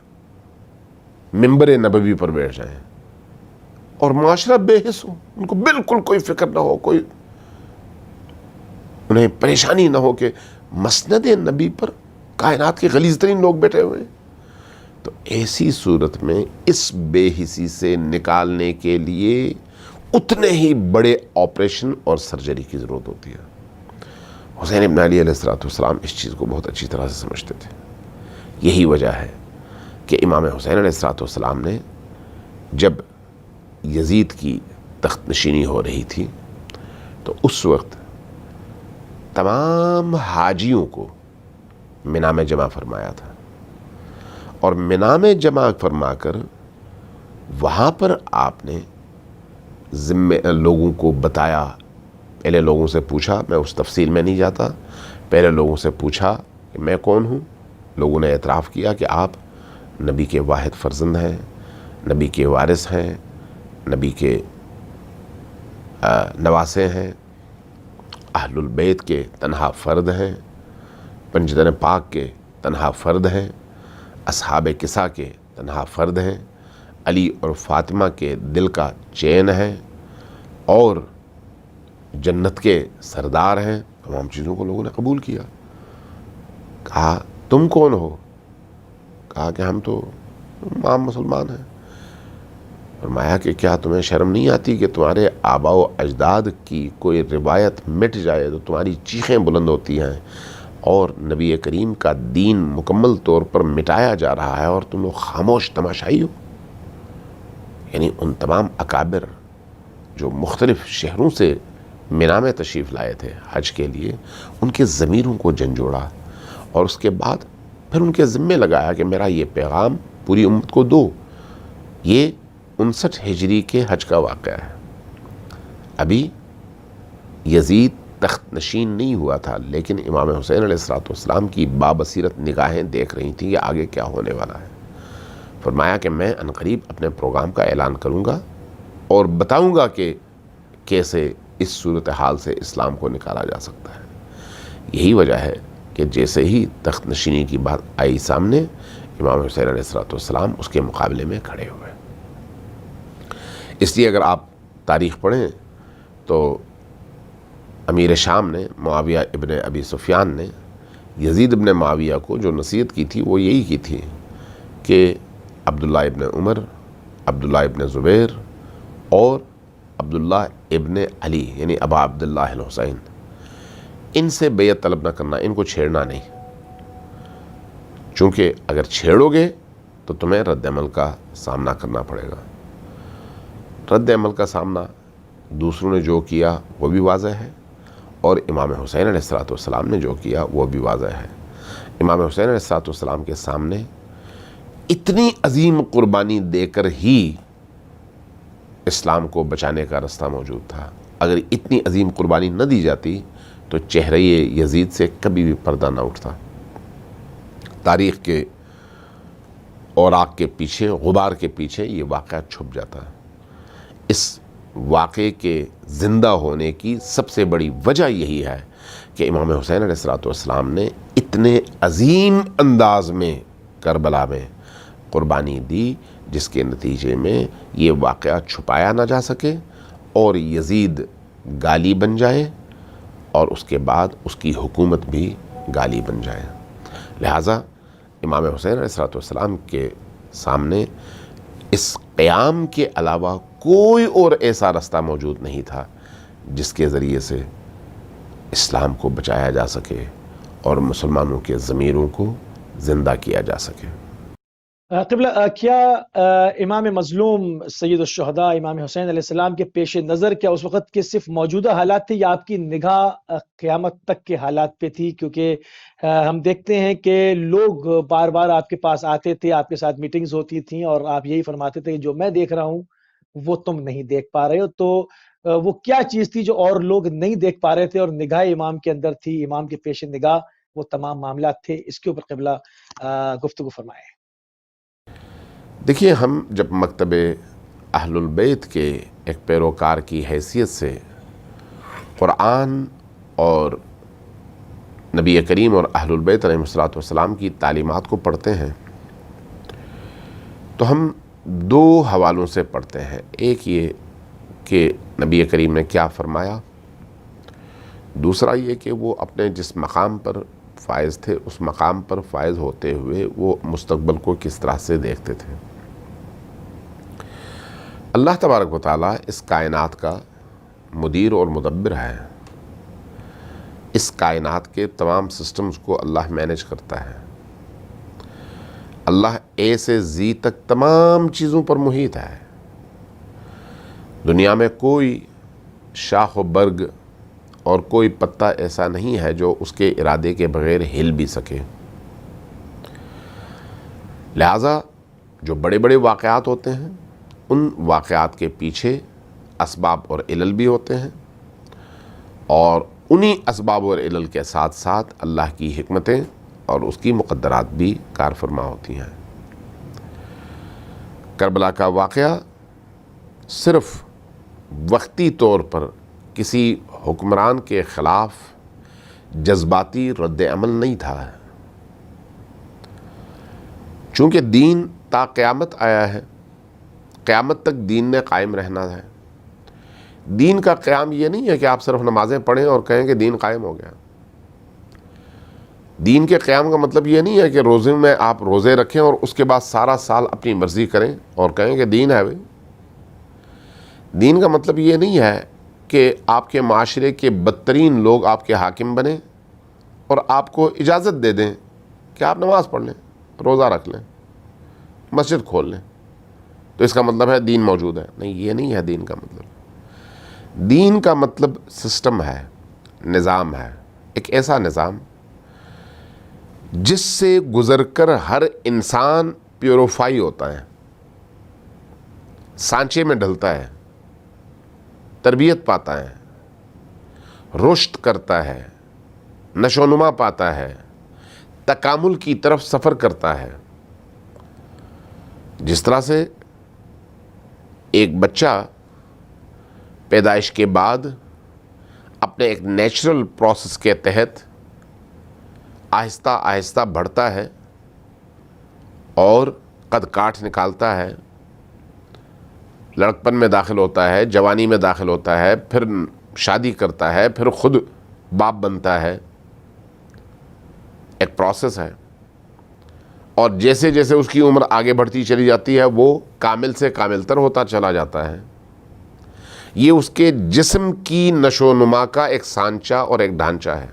منبر نبوی پر بیٹھ جائیں, اور معاشرہ بے حس ہو, ان کو بالکل کوئی فکر نہ ہو, کوئی انہیں پریشانی نہ ہو کہ مسند نبی پر کائنات کے غلیظ ترین لوگ بیٹھے ہوئے ہیں, تو ایسی صورت میں اس بے حسی سے نکالنے کے لیے اتنے ہی بڑے آپریشن اور سرجری کی ضرورت ہوتی ہے. حسین ابن علی علیہ السلام اس چیز کو بہت اچھی طرح سے سمجھتے تھے. یہی وجہ ہے کہ امام حسین علیہ السلام نے جب یزید کی تخت نشینی ہو رہی تھی تو اس وقت تمام حاجیوں کو منا میں جمع فرمایا تھا, اور منا میں جمع فرما کر وہاں پر آپ نے لوگوں کو بتایا. پہلے لوگوں سے پوچھا, میں اس تفصیل میں نہیں جاتا, پہلے لوگوں سے پوچھا کہ میں کون ہوں. لوگوں نے اعتراف کیا کہ آپ نبی کے واحد فرزند ہیں, نبی کے وارث ہیں, نبی کے نواسے ہیں, اہل البیت کے تنہا فرد ہیں, پنجتن پاک کے تنہا فرد ہیں, اصحاب کسا کے تنہا فرد ہیں, علی اور فاطمہ کے دل کا چین ہیں, اور جنت کے سردار ہیں. تمام چیزوں کو لوگوں نے قبول کیا. کہا تم کون ہو؟ کہا کہ ہم تو عام مسلمان ہیں. فرمایا کہ کیا تمہیں شرم نہیں آتی کہ تمہارے آباء و اجداد کی کوئی روایت مٹ جائے تو تمہاری چیخیں بلند ہوتی ہیں، اور نبی کریم کا دین مکمل طور پر مٹایا جا رہا ہے اور تم لوگ خاموش تماشائی ہو؟ یعنی ان تمام اکابر جو مختلف شہروں سے مینا میں تشریف لائے تھے حج کے لیے، ان کے ضمیروں کو جھنجھوڑا، اور اس کے بعد پھر ان کے ذمے لگایا کہ میرا یہ پیغام پوری امت کو دو۔ یہ 59 ہجری کے حج کا واقعہ ہے۔ ابھی یزید تخت نشین نہیں ہوا تھا، لیکن امام حسین علیہ السلام کی بابصیرت نگاہیں دیکھ رہی تھیں کہ آگے کیا ہونے والا ہے۔ فرمایا کہ میں عنقریب اپنے پروگرام کا اعلان کروں گا اور بتاؤں گا کہ کیسے اس صورتحال سے اسلام کو نکالا جا سکتا ہے۔ یہی وجہ ہے کہ جیسے ہی تخت نشینی کی بات آئی سامنے، امام حسین علیہ السلام اس کے مقابلے میں کھڑے ہوئے۔ اس لیے اگر آپ تاریخ پڑھیں تو امیر شام نے، معاویہ ابن ابی سفیان نے، یزید ابن معاویہ کو جو نصیحت کی تھی وہ یہی کی تھی کہ عبداللہ ابن عمر، عبداللہ ابن زبیر اور عبداللہ ابن علی یعنی ابا عبداللہ الحسین، ان سے بیعت طلب نہ کرنا، ان کو چھیڑنا نہیں، چونکہ اگر چھیڑو گے تو تمہیں رد عمل کا سامنا کرنا پڑے گا۔ رد عمل کا سامنا دوسروں نے جو کیا وہ بھی واضح ہے، اور امام حسین علیہ السلام نے جو کیا وہ بھی واضح ہے۔ امام حسین علیہ السلام کے سامنے اتنی عظیم قربانی دے کر ہی اسلام کو بچانے کا راستہ موجود تھا۔ اگر اتنی عظیم قربانی نہ دی جاتی تو چہرے یزید سے کبھی بھی پردہ نہ اٹھتا۔ تاریخ کے اوراق کے پیچھے، غبار کے پیچھے یہ واقعہ چھپ جاتا ہے۔ اس واقعے کے زندہ ہونے کی سب سے بڑی وجہ یہی ہے کہ امام حسین علیہ السلام نے اتنے عظیم انداز میں کربلا میں قربانی دی، جس کے نتیجے میں یہ واقعہ چھپایا نہ جا سکے اور یزید گالی بن جائے، اور اس کے بعد اس کی حکومت بھی گالی بن جائے۔ لہٰذا امام حسین علیہ السلام کے سامنے اس قیام کے علاوہ کوئی اور ایسا راستہ موجود نہیں تھا جس کے ذریعے سے اسلام کو بچایا جا سکے اور مسلمانوں کے ضمیروں کو زندہ کیا جا سکے۔ قبلہ، کیا امام مظلوم سید الشہداء امام حسین علیہ السلام کے پیش نظر کیا اس وقت کے صرف موجودہ حالات تھے، یا آپ کی نگاہ قیامت تک کے حالات پہ تھی؟ کیونکہ ہم دیکھتے ہیں کہ لوگ بار بار آپ کے پاس آتے تھے، آپ کے ساتھ میٹنگز ہوتی تھیں، اور آپ یہی فرماتے تھے کہ جو میں دیکھ رہا ہوں وہ تم نہیں دیکھ پا رہے ہو۔ تو وہ کیا چیز تھی جو اور لوگ نہیں دیکھ پا رہے تھے اور نگاہ امام کے اندر تھی، امام کے پیش نگاہ وہ تمام معاملات تھے؟ اس کے اوپر قبلہ گفتگو فرمائیں۔ دیکھیے، ہم جب مکتب اہل البیت کے ایک پیروکار کی حیثیت سے قرآن اور نبی کریم اور اہل البیت علیہ السلام کی تعلیمات کو پڑھتے ہیں تو ہم دو حوالوں سے پڑھتے ہیں۔ ایک یہ کہ نبی کریم نے کیا فرمایا، دوسرا یہ کہ وہ اپنے جس مقام پر فائز تھے اس مقام پر فائز ہوتے ہوئے وہ مستقبل کو کس طرح سے دیکھتے تھے۔ اللہ تبارک و تعالیٰ اس کائنات کا مدیر اور مدبر ہے۔ اس کائنات کے تمام سسٹمز کو اللہ مینیج کرتا ہے۔ اللہ اے سے زی تک تمام چیزوں پر محیط ہے۔ دنیا میں کوئی شاخ و برگ اور کوئی پتا ایسا نہیں ہے جو اس کے ارادے کے بغیر ہل بھی سکے۔ لہٰذا جو بڑے بڑے واقعات ہوتے ہیں ان واقعات کے پیچھے اسباب اور علل بھی ہوتے ہیں، اور انہی اسباب اور علل کے ساتھ ساتھ اللہ کی حکمتیں اور اس کی مقدرات بھی کار فرما ہوتی ہیں۔ کربلا کا واقعہ صرف وقتی طور پر کسی حکمران کے خلاف جذباتی رد عمل نہیں تھا، چونکہ دین تا قیامت آیا ہے، قیامت تک دین نے قائم رہنا ہے۔ دین کا قیام یہ نہیں ہے کہ آپ صرف نمازیں پڑھیں اور کہیں کہ دین قائم ہو گیا۔ دین کے قیام کا مطلب یہ نہیں ہے کہ روزے میں آپ روزے رکھیں اور اس کے بعد سارا سال اپنی مرضی کریں اور کہیں کہ دین ہے بھائی۔ دین کا مطلب یہ نہیں ہے کہ آپ کے معاشرے کے بدترین لوگ آپ کے حاکم بنیں اور آپ کو اجازت دے دیں کہ آپ نماز پڑھ لیں، روزہ رکھ لیں، مسجد کھول لیں، تو اس کا مطلب ہے دین موجود ہے۔ نہیں، یہ نہیں ہے دین کا مطلب۔ دین کا مطلب سسٹم ہے، نظام ہے، ایک ایسا نظام جس سے گزر کر ہر انسان پیوریفائی ہوتا ہے، سانچے میں ڈھلتا ہے، تربیت پاتا ہے، رشد کرتا ہے، نشو و نما پاتا ہے، تکامل کی طرف سفر کرتا ہے۔ جس طرح سے ایک بچہ پیدائش کے بعد اپنے ایک نیچرل پروسیس کے تحت آہستہ آہستہ بڑھتا ہے اور قد کاٹ نکالتا ہے، لڑکپن میں داخل ہوتا ہے، جوانی میں داخل ہوتا ہے، پھر شادی کرتا ہے، پھر خود باپ بنتا ہے، ایک پروسیس ہے، اور جیسے جیسے اس کی عمر آگے بڑھتی چلی جاتی ہے وہ کامل سے کامل تر ہوتا چلا جاتا ہے۔ یہ اس کے جسم کی نشو و نما کا ایک سانچہ اور ایک ڈھانچہ ہے،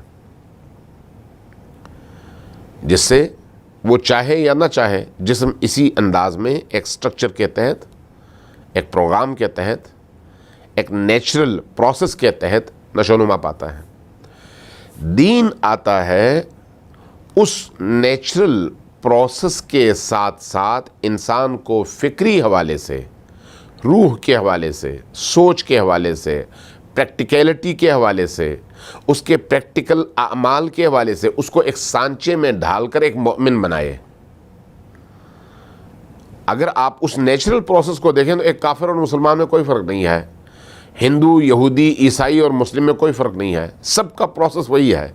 جس سے وہ چاہے یا نہ چاہے جسم اسی انداز میں ایک سٹرکچر کے تحت، ایک پروگرام کے تحت، ایک نیچرل پروسیس کے تحت نشو و نما پاتا ہے۔ دین آتا ہے اس نیچرل پروسیس کے ساتھ ساتھ انسان کو فکری حوالے سے، روح کے حوالے سے، سوچ کے حوالے سے، پریکٹیکلٹی کے حوالے سے، اس کے پریکٹیکل اعمال کے حوالے سے اس کو ایک سانچے میں ڈھال کر ایک مومن بنائے۔ اگر آپ اس نیچرل پروسیس کو دیکھیں تو ایک کافر اور مسلمان میں کوئی فرق نہیں ہے، ہندو، یہودی، عیسائی اور مسلم میں کوئی فرق نہیں ہے، سب کا پروسیس وہی ہے۔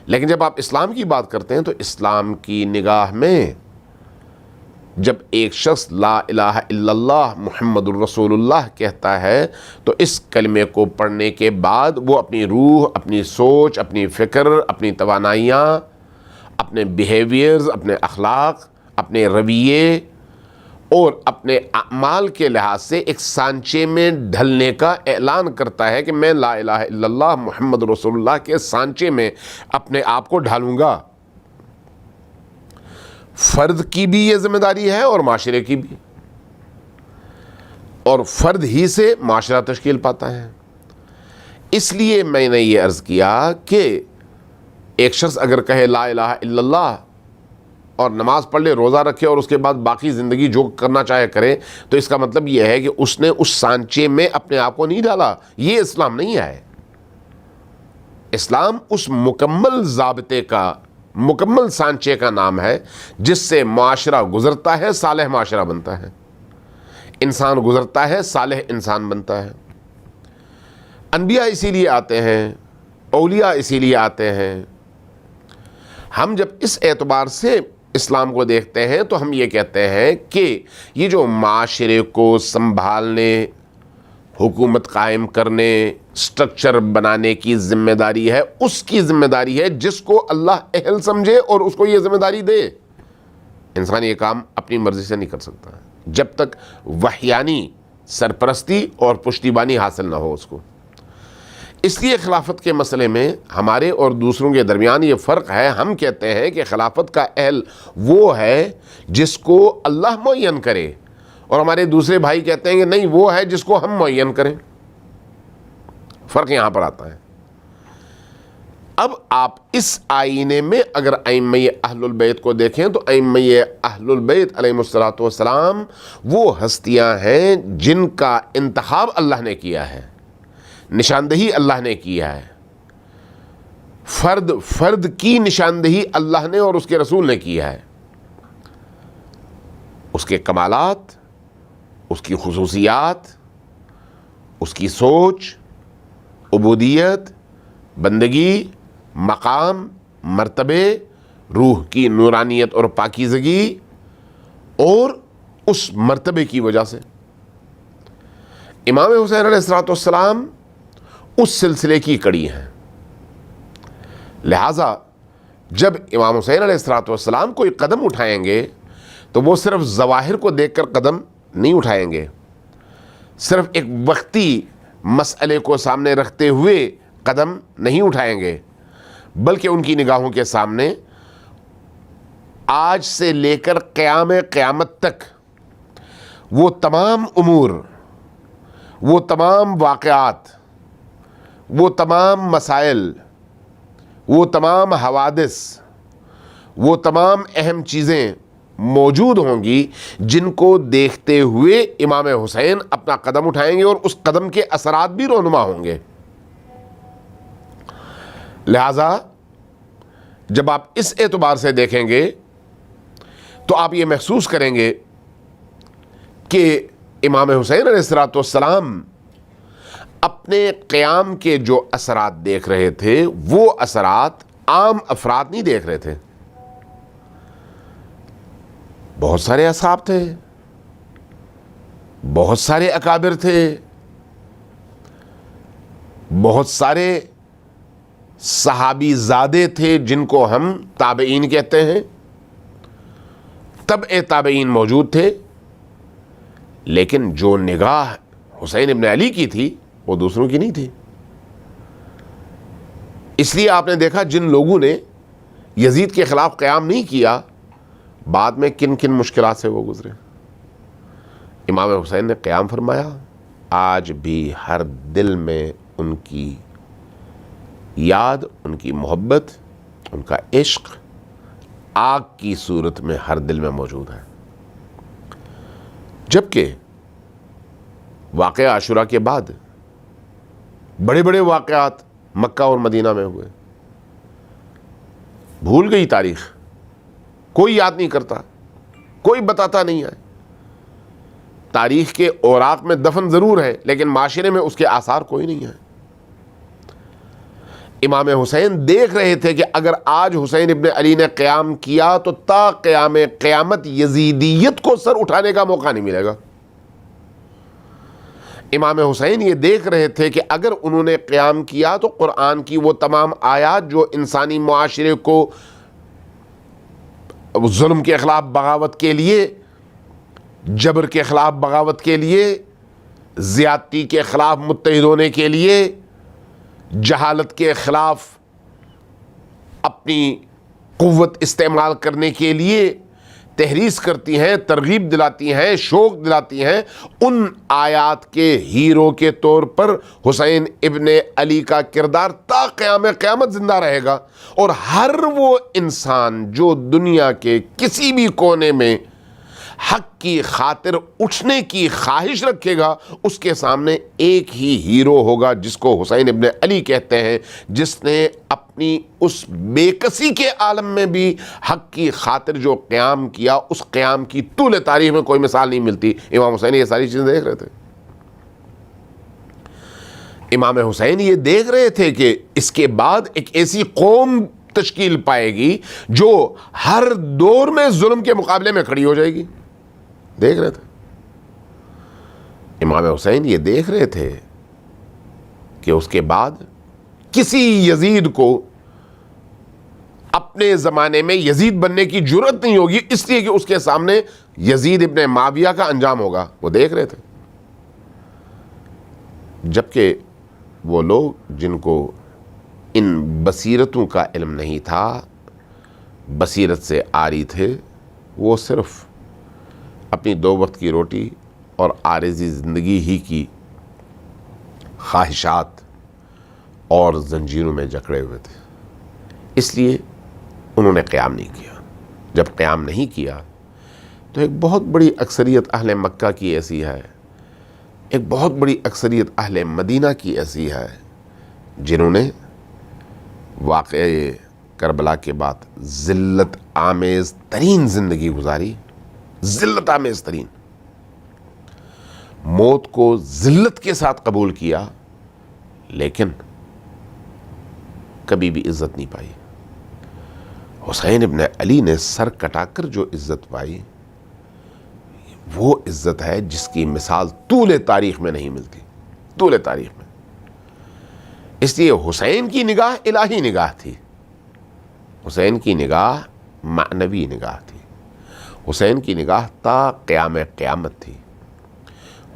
لیکن جب آپ اسلام کی بات کرتے ہیں تو اسلام کی نگاہ میں جب ایک شخص لا الہ الا اللہ محمد الرسول اللہ کہتا ہے تو اس کلمے کو پڑھنے کے بعد وہ اپنی روح، اپنی سوچ، اپنی فکر، اپنی توانائیاں، اپنے بیہیویئرز، اپنے اخلاق، اپنے رویے اور اپنے اعمال کے لحاظ سے ایک سانچے میں ڈھلنے کا اعلان کرتا ہے کہ میں لا الہ الا اللہ محمد رسول اللہ کے سانچے میں اپنے آپ کو ڈھالوں گا۔ فرد کی بھی یہ ذمہ داری ہے اور معاشرے کی بھی، اور فرد ہی سے معاشرہ تشکیل پاتا ہے۔ اس لیے میں نے یہ عرض کیا کہ ایک شخص اگر کہے لا الہ الا اللہ اور نماز پڑھ لے، روزہ رکھے اور اس کے بعد باقی زندگی جو کرنا چاہے کرے، تو اس کا مطلب یہ ہے کہ اس نے اس سانچے میں اپنے آپ کو نہیں ڈالا۔ یہ اسلام نہیں ہے۔ اسلام اس مکمل ضابطے کا، مکمل سانچے کا نام ہے جس سے معاشرہ گزرتا ہے، صالح معاشرہ بنتا ہے، انسان گزرتا ہے، صالح انسان بنتا ہے۔ انبیاء اسی لیے آتے ہیں، اولیاء اسی لیے آتے ہیں۔ ہم جب اس اعتبار سے اسلام کو دیکھتے ہیں تو ہم یہ کہتے ہیں کہ یہ جو معاشرے کو سنبھالنے، حکومت قائم کرنے، سٹرکچر بنانے کی ذمہ داری ہے، اس کی ذمہ داری ہے جس کو اللہ اہل سمجھے اور اس کو یہ ذمہ داری دے۔ انسان یہ کام اپنی مرضی سے نہیں کر سکتا جب تک وحیانی سرپرستی اور پشتیبانی حاصل نہ ہو اس کو۔ اس لیے خلافت کے مسئلے میں ہمارے اور دوسروں کے درمیان یہ فرق ہے۔ ہم کہتے ہیں کہ خلافت کا اہل وہ ہے جس کو اللہ معین کرے، اور ہمارے دوسرے بھائی کہتے ہیں کہ نہیں، وہ ہے جس کو ہم معین کریں۔ فرق یہاں پر آتا ہے۔ اب آپ اس آئینے میں اگر ائمہ اہل البیت کو دیکھیں تو ائمہ اہل البیت علیہم الصلوۃ والسلام وہ ہستیاں ہیں جن کا انتخاب اللہ نے کیا ہے، نشاندہی اللہ نے کیا ہے، فرد کی نشاندہی اللہ نے اور اس کے رسول نے کیا ہے۔ اس کے کمالات، اس کی خصوصیات، اس کی سوچ، عبودیت، بندگی، مقام، مرتبے، روح کی نورانیت اور پاکیزگی، اور اس مرتبے کی وجہ سے امام حسین علیہ السلام اس سلسلے کی کڑی ہیں۔ لہٰذا جب امام حسین علیہ السلام کوئی قدم اٹھائیں گے تو وہ صرف ظواہر کو دیکھ کر قدم نہیں اٹھائیں گے، صرف ایک وقتی مسئلے کو سامنے رکھتے ہوئے قدم نہیں اٹھائیں گے، بلکہ ان کی نگاہوں کے سامنے آج سے لے کر قیامت تک وہ تمام امور، وہ تمام واقعات، وہ تمام مسائل، وہ تمام حوادث، وہ تمام اہم چیزیں موجود ہوں گی جن کو دیکھتے ہوئے امام حسین اپنا قدم اٹھائیں گے، اور اس قدم کے اثرات بھی رونما ہوں گے۔ لہذا جب آپ اس اعتبار سے دیکھیں گے تو آپ یہ محسوس کریں گے کہ امام حسین علیہ السلام اپنے قیام کے جو اثرات دیکھ رہے تھے وہ اثرات عام افراد نہیں دیکھ رہے تھے۔ بہت سارے اصحاب تھے، بہت سارے اکابر تھے، بہت سارے صحابی زادے تھے جن کو ہم تابعین کہتے ہیں، تبع تابعین موجود تھے، لیکن جو نگاہ حسین ابن علی کی تھی وہ دوسروں کی نہیں تھی۔ اس لیے آپ نے دیکھا جن لوگوں نے یزید کے خلاف قیام نہیں کیا، بعد میں کن کن مشکلات سے وہ گزرے۔ امام حسین نے قیام فرمایا، آج بھی ہر دل میں ان کی یاد، ان کی محبت، ان کا عشق آگ کی صورت میں ہر دل میں موجود ہے۔ جبکہ واقعہ عاشورہ کے بعد بڑے بڑے واقعات مکہ اور مدینہ میں ہوئے، بھول گئی تاریخ، کوئی یاد نہیں کرتا، کوئی بتاتا نہیں ہے۔ تاریخ کے اوراق میں دفن ضرور ہے لیکن معاشرے میں اس کے آثار کوئی نہیں ہے۔ امام حسین دیکھ رہے تھے کہ اگر آج حسین ابن علی نے قیام کیا تو تا قیامت یزیدیت کو سر اٹھانے کا موقع نہیں ملے گا۔ امام حسین یہ دیکھ رہے تھے کہ اگر انہوں نے قیام کیا تو قرآن کی وہ تمام آیات جو انسانی معاشرے کو ظلم کے خلاف بغاوت کے لیے، جبر کے خلاف بغاوت کے لیے، زیادتی کے خلاف متحد ہونے کے لیے، جہالت کے خلاف اپنی قوت استعمال کرنے کے لیے تحریض کرتی ہیں، ترغیب دلاتی ہیں، شوق دلاتی ہیں، ان آیات کے ہیرو کے طور پر حسین ابن علی کا کردار تا قیامت زندہ رہے گا، اور ہر وہ انسان جو دنیا کے کسی بھی کونے میں حق کی خاطر اٹھنے کی خواہش رکھے گا، اس کے سامنے ایک ہی ہیرو ہوگا جس کو حسین ابن علی کہتے ہیں، جس نے اپنی اس بے کسی کے عالم میں بھی حق کی خاطر جو قیام کیا، اس قیام کی طول تاریخ میں کوئی مثال نہیں ملتی۔ امام حسین یہ ساری چیزیں دیکھ رہے تھے۔ امام حسین یہ دیکھ رہے تھے کہ اس کے بعد ایک ایسی قوم تشکیل پائے گی جو ہر دور میں ظلم کے مقابلے میں کھڑی ہو جائے گی، دیکھ رہے تھے۔ امام حسین یہ دیکھ رہے تھے کہ اس کے بعد کسی یزید کو اپنے زمانے میں یزید بننے کی جرأت نہیں ہوگی، اس لیے کہ اس کے سامنے یزید ابن معاویہ کا انجام ہوگا، وہ دیکھ رہے تھے۔ جبکہ وہ لوگ جن کو ان بصیرتوں کا علم نہیں تھا، بصیرت سے عاری تھے، وہ صرف اپنی دو وقت کی روٹی اور عارضی زندگی ہی کی خواہشات اور زنجیروں میں جکڑے ہوئے تھے، اس لیے انہوں نے قیام نہیں کیا۔ جب قیام نہیں کیا تو ایک بہت بڑی اکثریت اہل مکہ کی ایسی ہے، ایک بہت بڑی اکثریت اہل مدینہ کی ایسی ہے جنہوں نے واقعہ کربلا کے بعد ذلت آمیز ترین زندگی گزاری، ذلت آمیز ترین، موت کو ذلت کے ساتھ قبول کیا، لیکن کبھی بھی عزت نہیں پائی۔ حسین ابن علی نے سر کٹا کر جو عزت پائی، وہ عزت ہے جس کی مثال طول تاریخ میں نہیں ملتی، طول تاریخ میں۔ اس لیے حسین کی نگاہ الہی نگاہ تھی، حسین کی نگاہ معنوی نگاہ تھی، حسین کی نگاہ تا قیامت تھی۔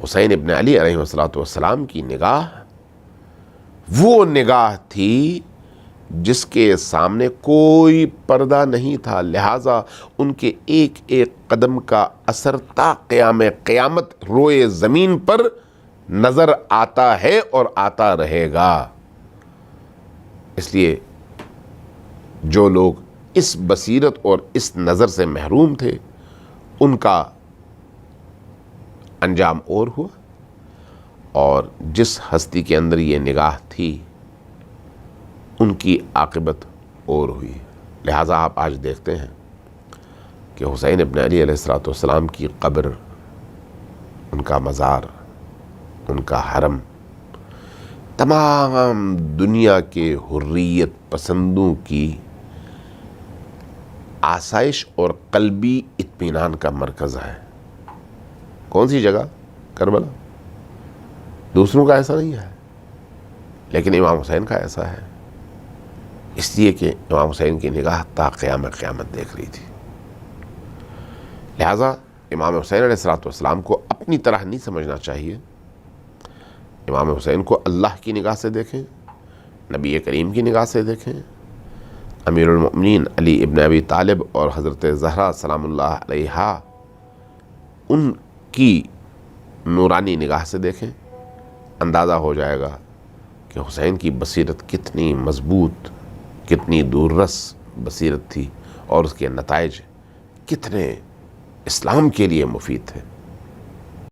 حسین ابن علی علیہ السلام کی نگاہ وہ نگاہ تھی جس کے سامنے کوئی پردہ نہیں تھا، لہٰذا ان کے ایک ایک قدم کا اثر تا قیام قیامت روئے زمین پر نظر آتا ہے اور آتا رہے گا۔ اس لیے جو لوگ اس بصیرت اور اس نظر سے محروم تھے ان کا انجام اور ہوا، اور جس ہستی کے اندر یہ نگاہ تھی ان کی عاقبت اور ہوئی۔ لہٰذا آپ آج دیکھتے ہیں کہ حسین ابن علی علیہ السلام کی قبر، ان کا مزار، ان کا حرم تمام دنیا کے حریت پسندوں کی آسائش اور قلبی اطمینان کا مرکز ہے۔ کون سی جگہ؟ کربلا۔ دوسروں کا ایسا نہیں ہے، لیکن امام حسین کا ایسا ہے، اس لیے کہ امام حسین کی نگاہ تا قیام قیامت دیکھ رہی تھی۔ لہٰذا امام حسین علیہ السلام کو اپنی طرح نہیں سمجھنا چاہیے، امام حسین کو اللہ کی نگاہ سے دیکھیں، نبی کریم کی نگاہ سے دیکھیں، امیر المؤمنین علی ابن ابی طالب اور حضرت زہرا سلام اللہ علیہا ان کی نورانی نگاہ سے دیکھیں، اندازہ ہو جائے گا کہ حسین کی بصیرت کتنی مضبوط، کتنی دور رس بصیرت تھی، اور اس کے نتائج کتنے اسلام کے لیے مفید تھے۔